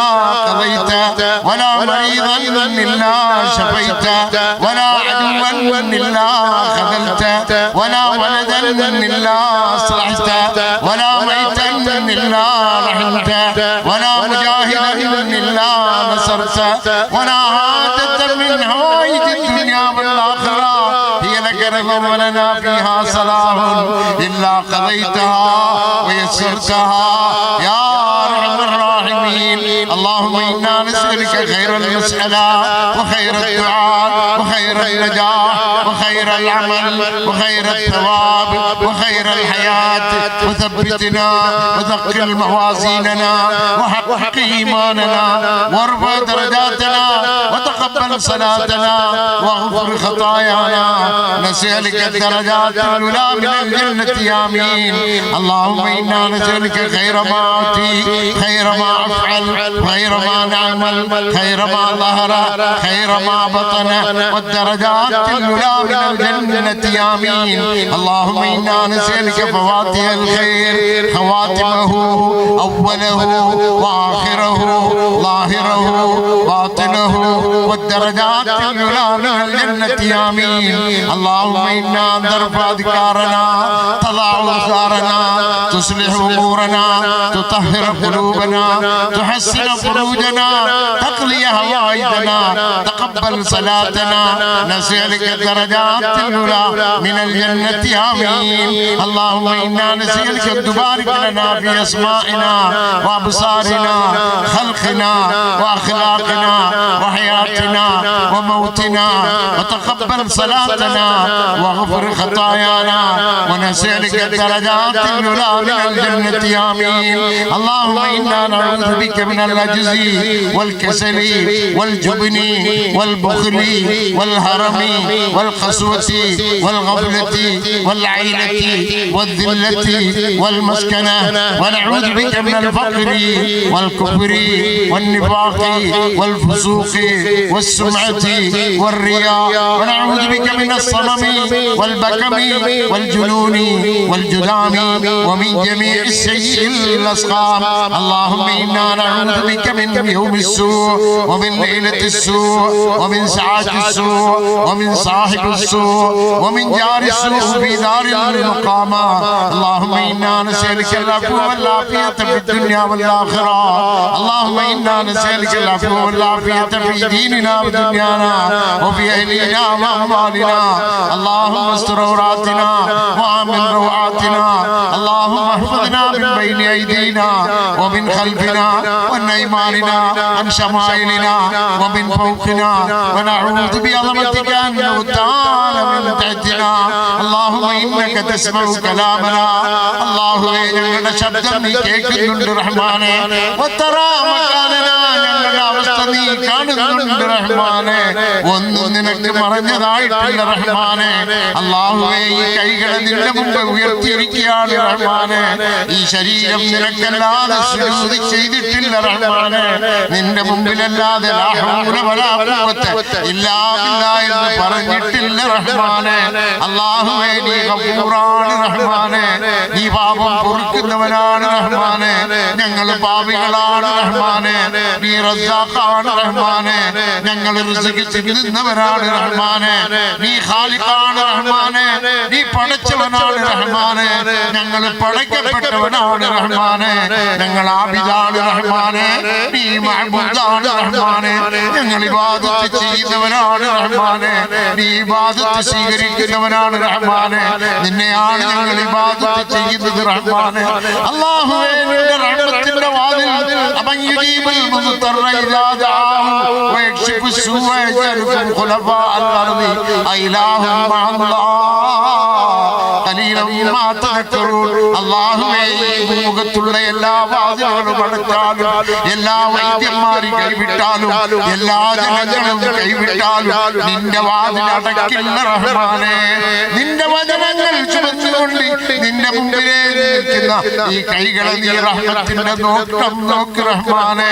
قضيته ولا مريضا إلا شفيته ولا عدوا إلا خذلته ولا ولدا إلا أصلحته ولا ميتا إلا رحمته ولا مجاهدا إلا نصرته ولا حاجة من حوائج الدنيا والآخرة هي لك رضا ولنا فيها صلاح إلا قضيتها ويسرتها يا أرحم الراحمين اللهم إنا نسألك خير المسألة وخير الدعاء وخير النجاح وخير العمل وخير الثواب وخير الحياة وثبتنا وثقل موازيننا وحقق إيماننا وارفع درجاتنا وتقبل صلاتنا واغفر خطايانا نسألك الدرجات الأولى من الجنة آمين اللهم إنا نسألك خير ما أعطي خير ما أفعل خير ما نعمل خير ما ظهر خير ما بطن والدرجات الأولى من الجنة آمين اللهم إنا نسألك فواتح الخير خواتمه أوله وآخره ظاهره باطنه والدرجات الأولى من الجنة آمين اللهم إنا نرفع أذكارنا تضع أوزارنا تصلح أمورنا تطهر قلوبنا تحسن فروجنا تقضي حوائجنا تقبل صلاتنا نسألك الدرجات الأولى من الجنة آمين اللهم إنا نسألك أن تبارك لنا في أسمائنا وأبصارنا خلقنا وأخلاقنا وحياتنا وموتنا وتقبل صلاتنا واغفر خطايانا ونسألك الدرجات الأولى من الجنة آمين اللهم إنا نعوذ بك من العجز والكسل والجبن والبخل والهرم والقسوة والغفلة والعينة والذلة والمسكنة ونعوذ بك من الفقر والكفر والنفاق والفسوق والسمعة والرياء ونعوذ بك من الصنم والبكم والجنون والجذام ومن جميع السيء الأسقام اللهم إنا نعوذ بك من يوم السوء ومن ليلة السوء ومن ساعة السوء ومن صاحب السوء ومن جار السوء في دار المقامة اللهم إنا نسألك العفو والعافية في الدنيا والآخرة اللهم إنا نسألك العفو والعافية في ديننا ودنيانا وفي أهلنا وأموالنا اللهم استر عوراتنا وآمن روعاتنا اللهم احفظنا من بين أيدينا ومن خلفنا وعن أيماننا عن شمائلنا ومن فوقنا ونعوذ بعظمتك أن نغتال من تحتنا اللهم إنك تسمع كلامنا اللهم إنك ശബ്ദം നീ കേൾക്കുന്നുണ്ട് റഹ്മാനെ وترى مكاننا ഞങ്ങളുടെ അവസ്ഥ നീ കാണുന്നുണ്ട് റഹ്മാനെ ഒന്നും നിനക്ക് മറഞ്ഞതായിട്ടില്ല റഹ്മാനെ അല്ലാഹുവേ ഈ കൈകളെ നിന്റെ മുമ്പ് ഉയർത്തിയിരിക്കുകയാണ് റഹ്മാനെ ഈ ശരീരം നിനക്കല്ലാതെ സുജൂദ് ചെയ്തിട്ടില്ല റഹ്മാനെ നിന്റെ മുമ്പിലല്ലാതെ ലാ ഹൗല വലാ ഖുവത ഇല്ലാ ബില്ലാഹ് എന്ന് പറഞ്ഞിട്ടില്ല റഹ്മാനെ അല്ലാഹുവേ നീ ഗഫൂറാണ് റഹ്മാനെ നീ പാപം പൊറുക്കുന്നവനാണ് റഹ്മാനെ ഞങ്ങൾ പാപികളാണ് റഹ്മാനെ നീ റസ്സാഖാണ് റാസിഖാണ് റഹ്മാനെ, ഞങ്ങൾ റിസ്ക് തിന്നുന്നവരാണ് റഹ്മാനെ, നീ ഖാലിഖാണ് റഹ്മാനെ, നീ പടച്ചവനാണ് റഹ്മാനെ, ഞങ്ങൾ പടയ്ക്കപ്പെട്ടവനാണ് റഹ്മാനെ, ഞങ്ങൾ ആബിദാണ് റഹ്മാനെ, നീ മഅബൂദാണ് റഹ്മാനെ, ഞങ്ങൾ ഇബാദത്ത് ചെയ്യുന്നവനാണ് റഹ്മാനെ, നീ ഇബാദത്ത് സ്വീകരിക്കുന്നവനാണ് റഹ്മാനെ, നിന്നെയാണ് ഞങ്ങൾ ഇബാദത്ത് ചെയ്യുന്നത് റഹ്മാനെ. അല്ലാഹുവേ നിന്റെ റഹ്മത്തിന്റെ വാതിൽ അമൻ യുജീബുൽ മുദ്തറ ഇദാ ദഅാഹു വയക്ഷിഫു സ്സൂഅ വയജഅലുകും ഖുലഫാ അൽ-അർദി അഇലാഹും മഅല്ലാഹ് ഖലീലൻ മാ തദക്കറൂൻ. അല്ലാഹുവേ ഈ മുഖത്തുള്ള എല്ലാ വാതിലുകളും അടച്ചാലും, എല്ലാ വൈദ്യന്മാരും കൈവിട്ടാലും, എല്ലാ ജനങ്ങളും കൈവിട്ടാലും നിന്റെ വാതിൽ അടക്കില്ല റഹ്മാനെ. നിന്റെ വചനങ്ങൾ ചുമന്നുകൊണ്ട് നിന്റെ മുമ്പിലേ നിൽക്കുന്ന ഈ കൈകളെ നീ റഹ്മത്തിന്റെ നോക്കം നോക്ക് റഹ്മാനെ.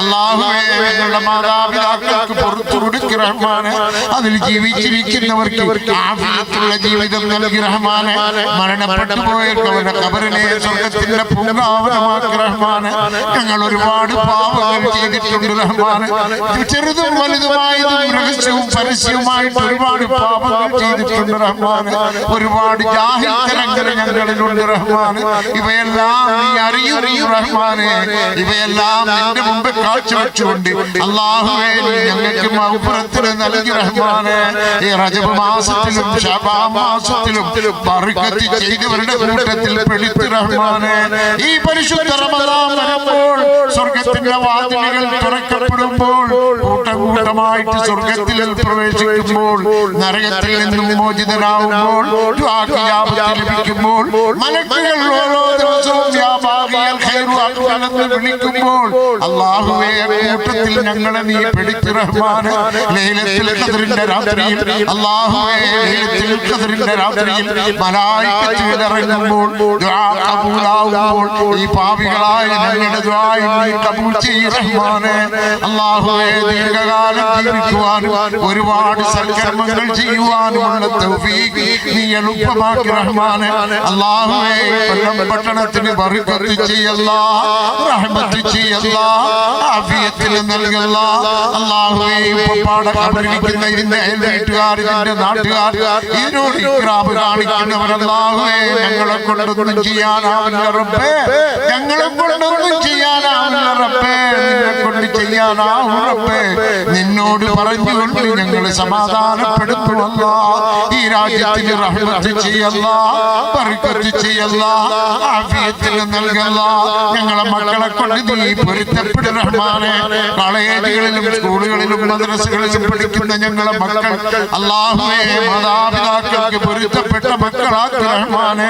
അല്ലാഹുവേ ഞങ്ങളുടെ മാതാപിതാക്കൾക്ക് പുറത്തു കൊടുക്ക് റഹ്മാനെ. അതിൽ ജീവിച്ചിരിക്കുന്നവർക്ക് ആഫിയത്തുള്ള ജീവിതം നൽകി റഹ്മാനെ. മരണപ്പെട്ടു പോയവരുടെ ഖബറിനെ സ്വർഗ്ഗത്തിന്റെ പൂങ്കാവനമാക്കി റഹ്മാനെ. ഞങ്ങൾ ഒരുപാട് പാപങ്ങൾ ചെയ്തിട്ടുണ്ട് റഹ്മാനെ. ചെറുതും വലുതുമായതും രഹസ്യവും പരസ്യവുമായിട്ട് ഒരുപാട് പാപങ്ങൾ ചെയ്തിട്ടുണ്ട് റഹ്മാനെ. ഒരുപാട് ജാഹിൽത്തരങ്ങൾ ഞങ്ങളിലുണ്ട് റഹ്മാനെ. ഇവയെല്ലാം നീ അറിയുന്നു റഹ്മാനെ. ഇവയെല്ലാം നിന്റെ മുമ്പ് കാഴ്ചവെച്ചുകൊണ്ട് അല്ലാഹുവേ നീ ഞങ്ങൾക്ക് മഗ്ഫിറത്ത് നൽകി റഹ്മാനെ. ഈ റജബ് മാസത്തിലും ശഅബാൻ മാസത്തിലും ബർക്കത്ത് ചെയ്തവരുടെ കൂട്ടത്തിൽ പെടുത്തി റഹ്മാനെ. ഈ പരിശുദ്ധ റമദാൻ വരുമ്പോൾ സ്വർഗ്ഗത്തിന്റെ വാതിലുകൾ തുറക്കപ്പെടുമ്പോൾ, കൂട്ടം കൂട്ടമായിട്ട് സ്വർഗ്ഗത്തിൽ പ്രവേശിക്കുമ്പോൾ, നരകത്തിൽ നിന്നും മോചിതനാവുമ്പോൾ, ദുആക്ക് ഇജാബത്ത് ലഭിക്കുമ്പോൾ, മലക്കുകൾ ഓരോ ദിവസവും യാ ബാഗിയൽ ഖൈറു അഖ്ബലെന്ന് വിളിക്കുമ്പോൾ അല്ലാഹുവേ കൂട്ടത്തിൽ ഞങ്ങളെ നീ പെടുത്തി റഹ്മാനെ. ലൈലത്തുൽ ഖദ്റിന്റെ രാത്രിയിൽ അല്ലാഹുവേ ലൈലത്തുൽ ഖദ്റിന്റെ രാത്രിയിൽ മലായികത്തുകൾ ഇറങ്ങുമ്പോൾ, ദുആ കബൂലാവുമ്പോൾ ഈ പാപികളായ ഞങ്ങളുടെ ദുആ നീ കബൂൽ ചെയ്യ് റഹ്മാനെ. അല്ലാഹുവേ ദീർഘകാലം ജീവിക്കുവാനും ഒരുപാട് സൽക്കർമ്മങ്ങൾ ചെയ്യുവാനുമുള്ള തൗഫീഖ് നീ എളുപ്പമാക്കി റഹ്മാനെ. അല്ലാഹുവേ കൊല്ലം പട്ടണത്തിന് ബർക്കത്ത് ചെയ്യല്ലാ, റഹ്മത്ത് ചെയ്യല്ലാ, ആഫിയത്തിൽ നൽകല്ലാ. അല്ലാഹുവേ ഉപ്പപ്പാടെ ഖബറിലിരിക്കുന്ന ഇതിന്റെ അയൽവീട്ടുകാർ, ഇതിന്റെ നാട്ടുകാർ, ഇതിനോട് ഇക്റാം കാണിക്കുന്നവർ അല്ലാഹുവേ ഞങ്ങളെ കൊണ്ടൊന്നും ചെയ്യാനാവില്ല റബ്ബേ, ഞങ്ങളെ കൊണ്ടൊന്നും ചെയ്യാനാവില്ല റബ്ബേ, നിന്നെ കൊണ്ട് ചെയ്യാനാവും റബ്ബേ. നിന്നോട് പറഞ്ഞുകൊണ്ട് ഞങ്ങൾ സമാധാനപ്പെടുത്തുമല്ല. ഈ രാജ്യത്തിന് റഹ്മത്ത് ചെയ്യല്ല, ബർക്കത്ത് ചെയ്യല്ല, ആഫിയത്തിൽ നൽകല്ല. ഞങ്ങളെ മക്കളെ കൊണ്ട് നീ പൊരുത്തപ്പെടു റഹ്മാനെ. കോളേജുകളിലും സ്കൂളുകളിലും മദ്രസകളിലും പഠിക്കുന്ന ഞങ്ങളെ മക്കൾ അല്ലാഹുവേ മാതാപിതാക്കൾക്ക് പൊരുത്തപ്പെട്ട മക്കളാക്കി റഹ്മാനെ.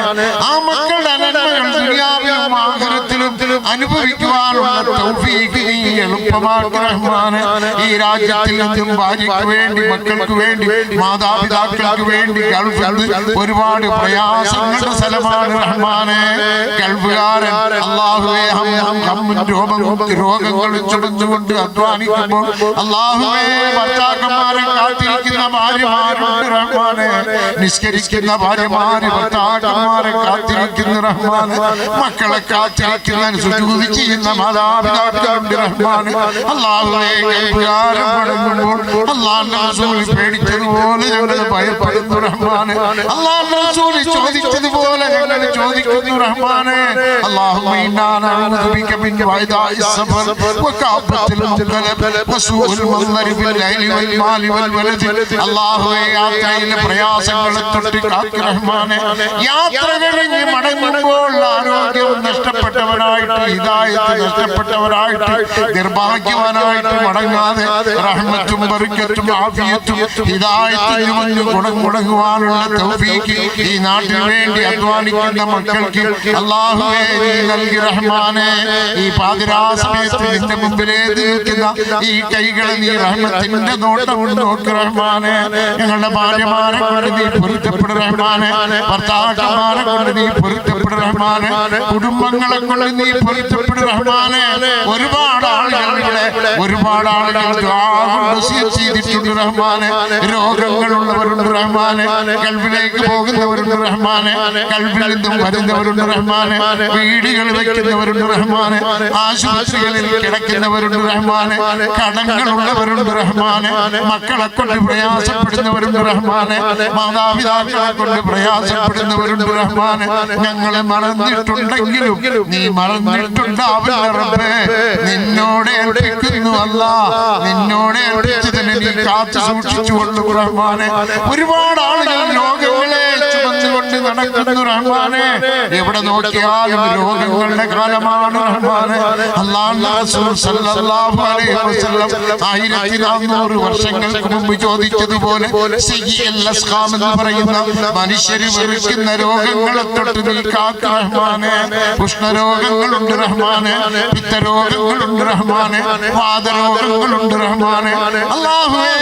ആ മക്കളുടെ നന്മകൾ ദുനിയാവിലും ആഖിറത്തിലും അനുഭവിക്കുവാനുള്ള തൗഫീഖ് നീ എളുപ്പമാക്കി റഹ്മാനെ. ഈ രാജ്യത്തിൽ നിന്നും ഭാര്യയ്ക്ക് വേണ്ടി, മക്കൾക്ക് വേണ്ടി, മാതാപിതാക്കൾക്ക് വേണ്ടി ഗൾഫിൽ ഒരുപാട് പ്രയാസങ്ങളുടെ സ്ഥലമാണ് റഹ്മാനെ. ഗൾഫുകാരൻ അല്ലാഹുവേ രോഗങ്ങൾ ചുടഞ്ഞുകൊണ്ട് അധ്വാനിക്കുമ്പോൾ അല്ലാഹുവേ ഭർത്താക്കന്മാരെ കാത്തിരിക്കുന്ന ഭാര്യമാരുണ്ട് റഹ്മാനെ. നിസ്കരിക്കുന്ന ഭാര്യമാര് ഭർത്താക്കന്മാരെ കാത്തിരിക്കുന്ന റഹ്മാനെ. മക്കളെ കാത്തിരിക്കുന്ന സുജൂദ് ചെയ്യുന്ന മാതാപിതാക്കളുണ്ട് റഹ്മാനെ. അല്ലാഹുവേ ഗൾഫുകാരൻ പടങ്ങുമ്പോൾ അല്ലാഹുവിന്റെ റസൂൽ പേടിച്ചതുപോലെ ഞങ്ങൾ ഭയപ്പെടുന്നു റഹ്മാനെ. അല്ലാഹുവിന്റെ റസൂൽ ചോദിച്ചതുപോലെ ഞങ്ങൾ ചോദിക്കുന്നു റഹ്മാനെ. അല്ലാഹുമ്മ ഇന്നാ നഊദു ബിക മിൻ വഅദാഇ സഫർ വകഅബത്തിൽ മുഖലബ വസൂഉൽ മൻദരി ബിൽ ലൈലി വൽ മാലി വൽ വലദ്. അല്ലാഹുവേ യാത്രയിലെ പ്രയാസങ്ങളെ തൊട്ട് കാക്ക് റഹ്മാനെ. യാത്ര കഴിഞ്ഞ് മടങ്ങുമ്പോൾ ആരോഗ്യം നഷ്ടപ്പെട്ടവനായിട്ട്, ഹിദായത്ത് നഷ്ടപ്പെട്ടവനായിട്ട്, നിർഭാഗ്യവാനായിട്ട് മടങ്ങാതെ റഹ്മത്തും ബർക്കത്തും ആഫിയത്തും ഹിദായത്തും ഗുണം മുടങ്ങുവാനുള്ള തൗഫീഖ് ഈ നാട്ടിന് വേണ്ടി അധ്വാനിക്കുന്ന മക്കൾക്ക് അല്ലാഹുവേ നീ നൽകി റഹ്മാനെ. ഈ പാതിരാ സമയത്ത് നിന്റെ മുമ്പിലേ നിൽക്കുന്ന ഈ കൈകളെ നീ റഹ്മത്തിന്റെ നോട്ടം നോക്കി റഹ്മാനെ. ഞങ്ങളുടെ ഭാര്യമാരെ കൊണ്ട് നീ പൊരുത്തപ്പെടു റഹ്മാനെ. ഭർത്താക്കന്മാരെ കൊണ്ട് നീ പൊരുത്തപ്പെടു റഹ്മാനെ. കുടുംബങ്ങളെ കൊണ്ട് നീ പൊരുത്തപ്പെടും റഹ്മാനെ. ഒരുപാട് ആളുകൾ ചെയ്തിട്ടുണ്ട് റഹ്മാനെ. രോഗങ്ങളുള്ളവരുണ്ട് റഹ്മാനെ, കൽബിലേക്ക് പോകുന്നവരുണ്ട് റഹ്മാനെ, കൽബിൽ നിന്നും വരുന്നവരുണ്ട് റഹ്മാനെ, വീടുകൾ വെക്കുന്നവരുണ്ട് റഹ്മാനെ, ആശുപത്രികളിൽ കിടക്കുന്നവരുണ്ട് റഹ്മാനെ, കടങ്ങളുള്ളവരുണ്ട് റഹ്മാനെ, മക്കളെ കൊണ്ട് പ്രയാസപ്പെടുന്നവരുണ്ട് റഹ്മാനെ, മാതാപിതാക്കളെ കൊണ്ട് പ്രയാസപ്പെടുന്നവരുണ്ട് റഹ്മാനെ. ഞങ്ങളെ മറന്നിട്ടുണ്ടെങ്കിലും നീ മറന്നിട്ടുണ്ടാവില്ല റബ്ബേ. നിന്നോട് ഏൽപ്പിക്കുന്നു അല്ലാ, നിന്നോട് ഏൽപ്പിച്ചതിനെ നീ കാത്തു സൂക്ഷിച്ചുകൊള്ളു റഹ്മാനെ. ഒരുപാട് ആളുകൾ രോഗങ്ങളെ ചുമന്നുകൊണ്ട് നടക്കുന്നു റഹ്മാനെ. എവിടെ നോക്കിയാലും രോഗങ്ങളുടെ കാലമാണ് റഹ്മാനെ. അല്ലാഹുവിന്റെ റസൂൽ സല്ലല്ലാഹു അലൈഹി വസല്ലം 1400 വർഷങ്ങൾക്ക് മുമ്പ് ചോദിച്ചതുപോലെ സയ്യിഉൽ അസ്ഖാം എന്ന് പറയുന്ന മനുഷ്യര് വെറുക്കുന്ന രോഗങ്ങളെ തൊട്ട് നീ കാക്ക് റഹ്മാനെ. ഉഷ്ണരോഗങ്ങളുണ്ട് റഹ്മാനെ, പിത്തരോഗങ്ങളുണ്ട് റഹ്മാനെ, വാതരോഗങ്ങളുണ്ട് റഹ്മാനെ. അല്ലാഹുവേ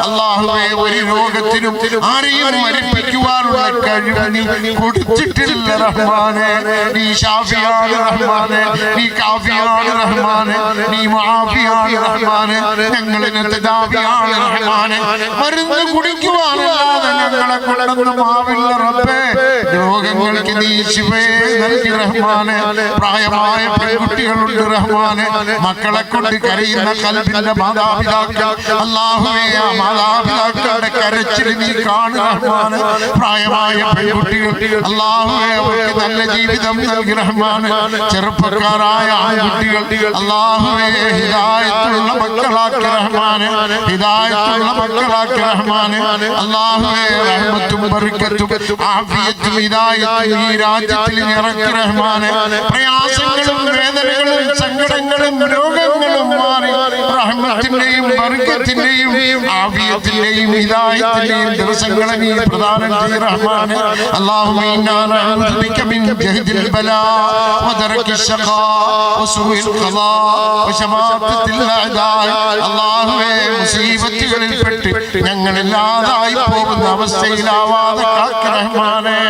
അല്ലാഹുവേ ഒരു രോഗത്തിനും ആരെയും മരിപ്പിക്കുവാനുള്ള കഴിവ് നീ കൊടുത്തിട്ടില്ല റഹ്മാനെ. നീ ഷാഫിയാണ് റഹ്മാനെ, നീ കാഫിയാണ് റഹ്മാനെ, നീ മുആഫിയാണ് റഹ്മാനെ, ഞങ്ങളിനെ തദാവിയാണ് റഹ്മാനെ. മരുന്ന് കുടിക്കുവാനല്ലാതെ ഞങ്ങളെ കൊണ്ടൊന്നും ആവില്ല റബ്ബേ. രോഗങ്ങൾക്ക് നീ ശിഫയെ നൽകി റഹ്മാനെ. പ്രായമായ പെൺകുട്ടികളുണ്ട് റഹ്മാനെ, മക്കളെ കൊണ്ട് കരയുന്ന കൽബിന്റെ മാതാപിതാക്കൾ. അല്ലാഹുവേ ആ മാതാപിതാക്കളുടെ കരച്ചിൽ നീ കാണുക റഹ്മാനെ. പ്രായമായ പെൺകുട്ടികൾ അല്ലാഹുവേ അവർക്ക് നല്ല ജീവിതം നൽകി റഹ്മാനെ. ചെറുപ്പക്കാരായ ആൺകുട്ടികൾ അല്ലാഹുവേ ഹിദായത്തുള്ള മക്കളാക്കി റഹ്മാനെ, ഹിദായത്തുള്ള മക്കളാക്കി റഹ്മാനെ. അല്ലാഹുവേ റഹ്മത്തും ബർക്കത്തും ആഫിയത്തും ഹിദായത്തും ഈ രാജ്യത്തിൽ ഇറക്കി റഹ്മാനെ. പ്രയാസങ്ങളും വേദനകളും സങ്കടങ്ങളും രോഗങ്ങളും മാറി റഹ്മത്തിന്റെയും ബർക്കത്തിന്റെയും ആഫിയത്തിന്റെയും ഹിദായത്തിന്റെയും ദിവസങ്ങളെ നീ പ്രദാനം ചെയ്യ് റഹ്മാനെ. اللهم إنا نعوذ بك من جهد البلاء ودرك الشقاء وسوء القضاء وشماتة الأعداء. അല്ലാഹുവേ മുസീബത്തുകളിൽ പെട്ട് ഞങ്ങളില്ലാതായി പോകുന്ന അവസ്ഥയിലാവാതെ കാക്ക് റഹ്മാനെ.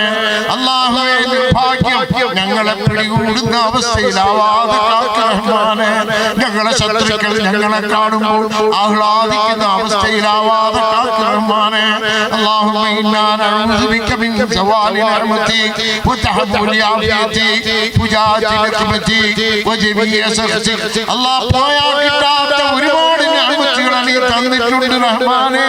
അല്ലാഹുവേ നിർഭാഗ്യം ഞങ്ങളെ പിടികൂടുന്ന അവസ്ഥയിലാവാതെ കാക്ക് റഹ്മാനെ. ഞങ്ങളെ ശത്രുക്കൾ ഞങ്ങളെ കാണുമ്പോൾ ആഹ്ലാദിക്കുന്ന അവസ്ഥയിലാവാതെ കാക്ക് റഹ്മാനെ. اللهم إنا نعوذ بك من زوال نعمتك وتحول عافيتك وجاءت نقمتك وجميع سخطك. الله പോയാൽ കിട്ടാത്ത ഒരുപാട് നിഅമത്തുകൾ നീ തന്നിട്ടുണ്ട് റഹ്മാനെ.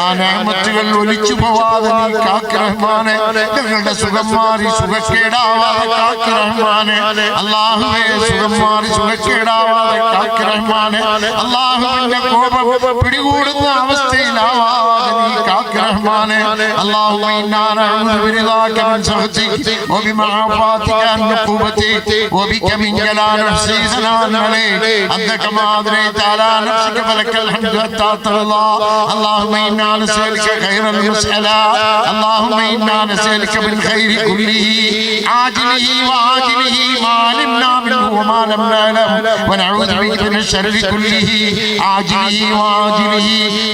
ആ നിഅമത്തുകൾ ഒലിച്ചു പോവാതെ നീ കാക്ക് റഹ്മാനെ. ഞങ്ങളുടെ സുഖം മാറി സുഖക്കേടാവാതെ കാക്ക് റഹ്മാനെ. അല്ലാഹുവേ സുഖം മാറി സുഖക്കേടാവാതെ കാക്ക് റഹ്മാനെ. അല്ലാഹുവിന്റെ കോപം പിടികൂടുന്ന അവസ്ഥയിലാവാതെ നീ കാക്ക് റഹ്മാനെ. اللهم إنا نعوذ برضاك من سخطك وبمعافاتك عن عقوبتك وبك من جلال نفسي ثناء عليك أنت كما أثنيت على نفسك فلك الحمد حتى ترضى. اللهم إنا نسألك خير المسألة. اللهم إنا نسألك من خير كله عاجله وآجله ما علمنا منه وما لم نعلم ونعوذ بك من الشر كله عاجله وآجله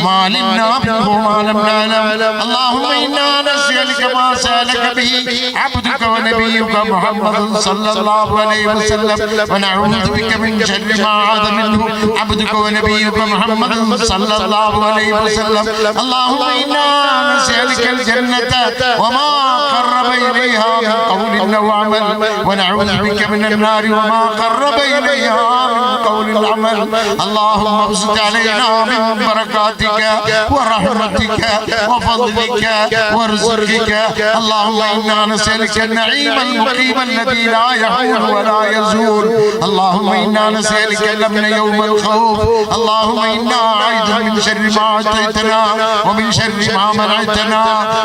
ما علمنا منه وما لم نعلم. اللهم إنا نسألك ما سألك به عبدك ونبيك محمد صلى الله عليه وسلم ونعوذ بك من شر ما عاد منه عبدك ونبيك محمد صلى الله عليه وسلم. اللهم إنا نسألك الجنة وما قرب إليها من قول أو عمل ونعوذ بك من النار وما قرب إليها من قول العمل. اللهم ابسط علينا من بركاتك ورحمتك وفضلك ورزقك. اللهم إنا نسألك النعيم المقيم الذي لا يحول ولا يزول. اللهم إنا نسألك الأمن يوم الخوف. اللهم إنا أعوذ من شر ما أعطيتنا ومن شر ما منعتنا.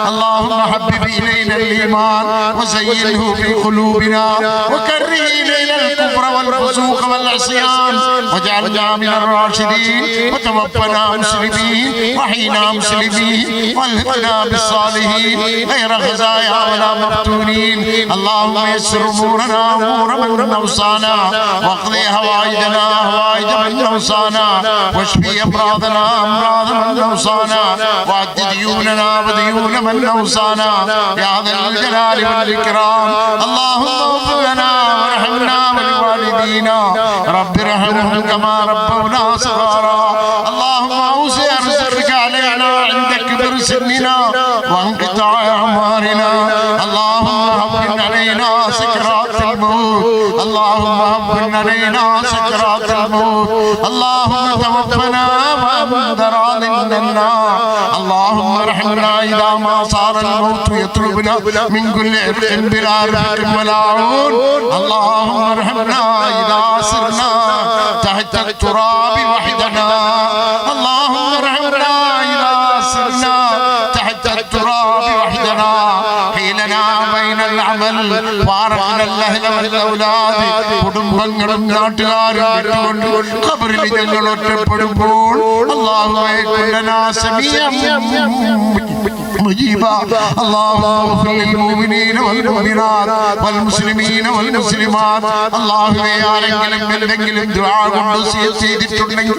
اللهم حبب إلينا الإيمان وزينه في قلوبنا وكره إلينا الكفر والفسوق والعصيان واجعلنا من الراشدين وتوفنا مسلمين وحينا مسلمين والهدنا بالصالحين غير خزايا ولا مفتونين اللهم يسر امورنا امور من اوصانا واقضي هوائجنا هوائج من اوصانا واشفي امراضنا امراض من اوصانا وعد ديوننا وديون من اوصانا يا ذا الجلال والاكرام اللهم اغفر لنا وارحمنا ولوالدينا رب ارحمهم كما ربونا صغارا اللهم اوسع رزقك علينا عند كبر سننا وانقطاع اعمارنا اللهم هون علينا سكرات الموت اللهم هون علينا سكرات الموت اللهم توفنا وانت راض عنا اللهم ارحمنا اذا ما صار الموت يطلبنا من كل عرق بلا رفق ولا عون اللهم ارحمنا اذا سرنا تحت التراب وحدنا اللهم ارحمنا اذا سرنا تحت التراب وحدنا حيلنا بين العمل وارحنا الاهل والاولاد കുടുംബങ്ങളും നാട്ടുകാരും വിട്ടുകൊണ്ട് ഖബറിൽ ഞങ്ങൾ ഒറ്റപ്പെടുമ്പോൾ അല്ലാഹുവേ കുല്ലനാ സമീഅം മുജീബ اللهم اغفر للمؤمنين والمؤمنات والمسلمين والمسلمات അല്ലാഹുവേ ആരെങ്കിലും എന്തെങ്കിലും ദുആ കൊണ്ട് വസിയത്ത് ചെയ്തിട്ടുണ്ടെങ്കിൽ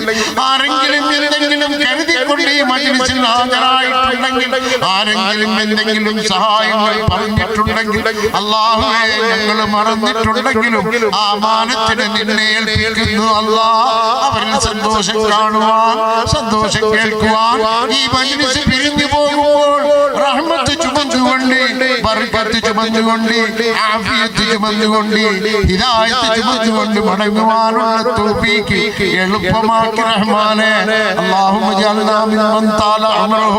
ആരെങ്കിലും എന്തെങ്കിലും കരുതിക്കൊണ്ട് ഈ മജ്‌ലിസിൽ ഹാജരായിട്ടുണ്ടെങ്കിൽ ആരെങ്കിലും എന്തെങ്കിലും സഹായങ്ങൾ പറഞ്ഞിട്ടുണ്ടെങ്കിൽ അല്ലാഹുവേ ഞങ്ങൾ മറന്നിട്ടുണ്ടെങ്കിലും ആ മാനത്തിന് നിന്നെ ഏൽപ്പിക്കുന്നു അല്ലാഹ് അവരിൽ സന്തോഷം കാണുവാൻ സന്തോഷം കേൾക്കുവാൻ ഈ മജ്‌ലിസ് പിരിഞ്ഞു പോകുമ്പോൾ റഹ്മത്ത് ചുമന്നുകൊണ്ട് ബർക്കത്ത് ചുമന്നുകൊണ്ട് ആഫിയത്ത് ചുമന്നുകൊണ്ട് ഹിദായത്ത് ചുമന്നുകൊണ്ട് മടങ്ങുവാനുള്ള തൗഫീഖ് എളുപ്പമാക്കി റഹ്മാനേ اللهم اجعلنا ممن طال عمره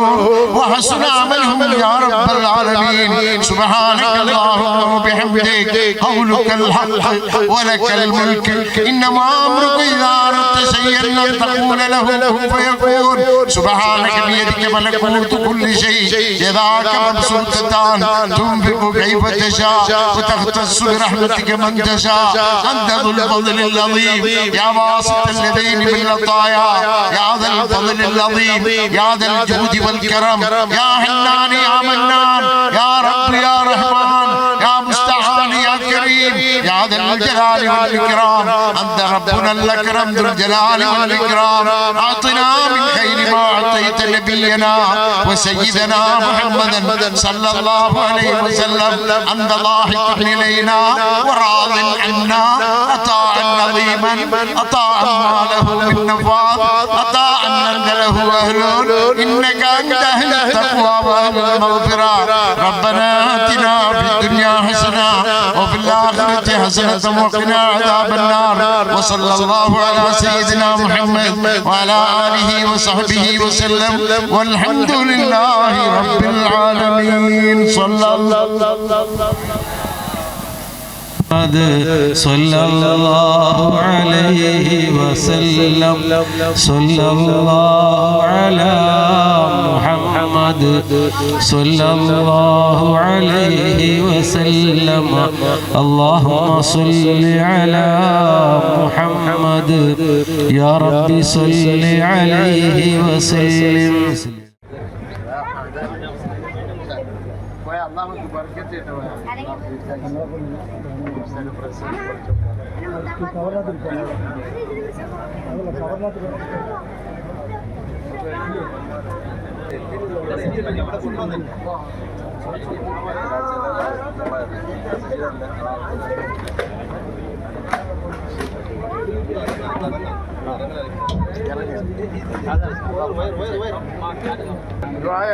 وحسن عملهم يا رب العالمين سبحانك اللهم وبحمدك قولك الحق ولك الملك انما امرك اذا اردت شيئا ان تقول له كن فيكون سبحانك بيدك ملكوت كل شيء يداك مبسوطتان تنفق كيف تشاء وتختص برحمتك من تشاء انت ذو الفضل العظيم يا واسط اليدين بالعطايا يا ذا الفضل العظيم يا ذا الجود والكرم يا حنان يا منان يا رب يا رحمن يا مستعان يا كريم يا ذا الجلال والاكرام انت ربنا الاكرم ذو الجلال والاكرام اعطنا من خير ما اعطيت نبينا وسيدنا محمدا صلى الله عليه وسلم انت ضاحك الينا وراض عنا عطاء عظيما عطاء ما له من نفاذ عطاء انت له اهل انك انت اهل التقوى واهل المغفره ربنا اتنا في الدنيا حسنه وفي الاخره حسنه وقنا عذاب النار وصلى الله على سيدنا محمد وعلى اله وصحبه وسلم والحمد لله رب العالمين صلى الله صلى الله عليه وسلم صلى الله على محمد صلى الله عليه وسلم اللهم صل على محمد يا رب صل عليه وسلم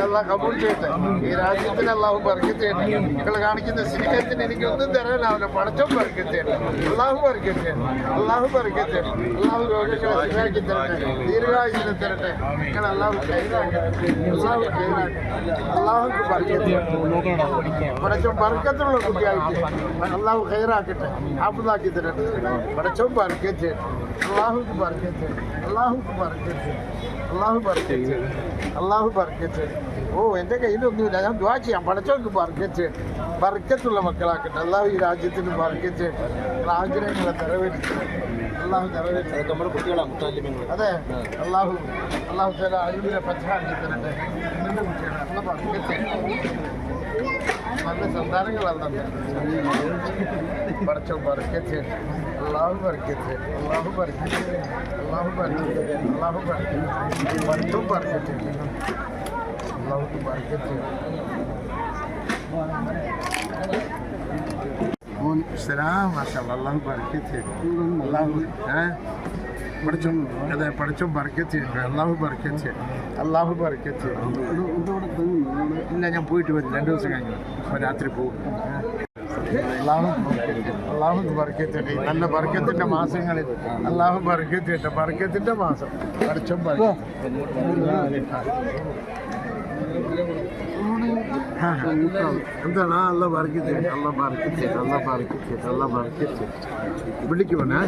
അള്ളാഹ് കബൂൽ ചെയ്യട്ടെ. ഈ രാജ്യത്തിന് അള്ളാഹു ബർക്കത്ത് ചെയ്യട്ടെ. നിങ്ങൾ കാണിക്കുന്ന സ്നേഹത്തിന് എനിക്കൊന്നും തരാനാവില്ല. പടച്ചോൻ ബർക്കത്ത് ചെയ്യട്ടെ. അള്ളാഹു ബർക്കത്ത് ചെയ്യട്ടെ. അള്ളാഹു ബർക്കത്ത് ചെയ്യട്ടെ. അള്ളാഹു രോഗങ്ങളെ ശരിയാക്കി തരട്ടെ. ദീർഘായുസിനെ തരട്ടെ. നിങ്ങൾ അള്ളാഹു ഖൈറാക്കട്ടെ. അള്ളാഹു ഖൈറാക്കട്ടെ. അള്ളാഹുക്ക് ബർക്കത്ത് ചെയ്യട്ടെ. പടച്ചോൻ ബർക്കത്തുള്ള കുട്ടിയായിട്ട് അള്ളാഹു ഖൈറാക്കട്ടെ. ഹാഫിളാക്കി തരട്ടെ. പടച്ചോൻ ബർക്കത്ത് ചെയ്യട്ടെ. അള്ളാഹുക്ക് ബർക്കത്ത്, അള്ളാഹുക്ക് ബർക്കത്ത്, അള്ളാഹു ബർക്കത്ത്, അള്ളാഹു ബർക്കത്ത്. ഓ എൻ്റെ കയ്യിലൊന്നുമില്ല, ഞാൻ ദുആ ചെയ്യാം. പടച്ചവർക്ക് ബർക്കത്ത്, ബർക്കത്തുള്ള മക്കളാക്കട്ടെ. അള്ളാഹു ഈ രാജ്യത്തിന് ബർക്കത്ത്, ആഗ്രഹങ്ങളെ നിറവേറ്റി അള്ളാഹു നിറവേറ്റി. നമ്മുടെ കുട്ടികളാണ് മുത്താലിമീങ്ങൾ. അതെ, അള്ളാഹു ചില അഴിവിലെ പച്ചാക്കി തരട്ടെ. എൻ്റെ കുട്ടികളാണ്. അള്ള ബർക്കത്ത്, നല്ല സന്താനങ്ങളല്ല പടച്ചോ ബർക്കത്ത്. അള്ളാഹു ബർക്കത്ത്, അള്ളാഹു ബർക്കത്ത്, അള്ളാഹു ബർക്കത്ത്, അള്ളാഹു ബർക്കത്ത്, പടച്ചോ ബർക്കത്ത്, അള്ളാഹു ബർക്കത്ത്. സലാം മാഷാഅല്ലാഹ്. അള്ളാഹു ബർക്കത്ത്, അള്ളാഹു പഠിച്ചോ. അതെ, പഠിച്ചോ ബർക്കത്ത്, അള്ളാഹു ബർക്കത്ത്, അള്ളാഹു ബർക്കത്ത്. ഇല്ല, ഞാൻ പോയിട്ട് വരും, 2 ദിവസം കഴിഞ്ഞു. അപ്പോൾ രാത്രി പോകും. അള്ളാഹു ബർക്കത്ത്. നല്ല ബർക്കത്തിൻ്റെ മാസങ്ങളിൽ അള്ളാഹു ബർക്കത്ത്, ബർക്കത്തിൻ്റെ മാസം പഠിച്ചോ ബർക്കത്ത്. എന്താണ് അള്ള ബർക്കത്ത്, അള്ള ബർക്കത്ത്, അള്ള ബർക്കത്ത്, അള്ള ബർക്കത്ത്. വിളിക്കുമോനെ?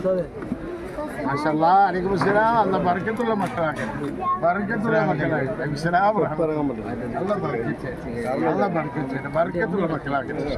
മാഷാഅല്ലാഹ്. അലൈക്കും അസ്സലാം. അള്ള ബർക്കത്തുള്ള മക്കളാക്കട്ടെ, ബർക്കത്തുള്ള മക്കളാക്കട്ടെ. അള്ള ബർക്കത്ത്, അള്ള ബർക്കത്ത്, ബർക്കത്തുള്ള മക്കളാക്കട്ടെ.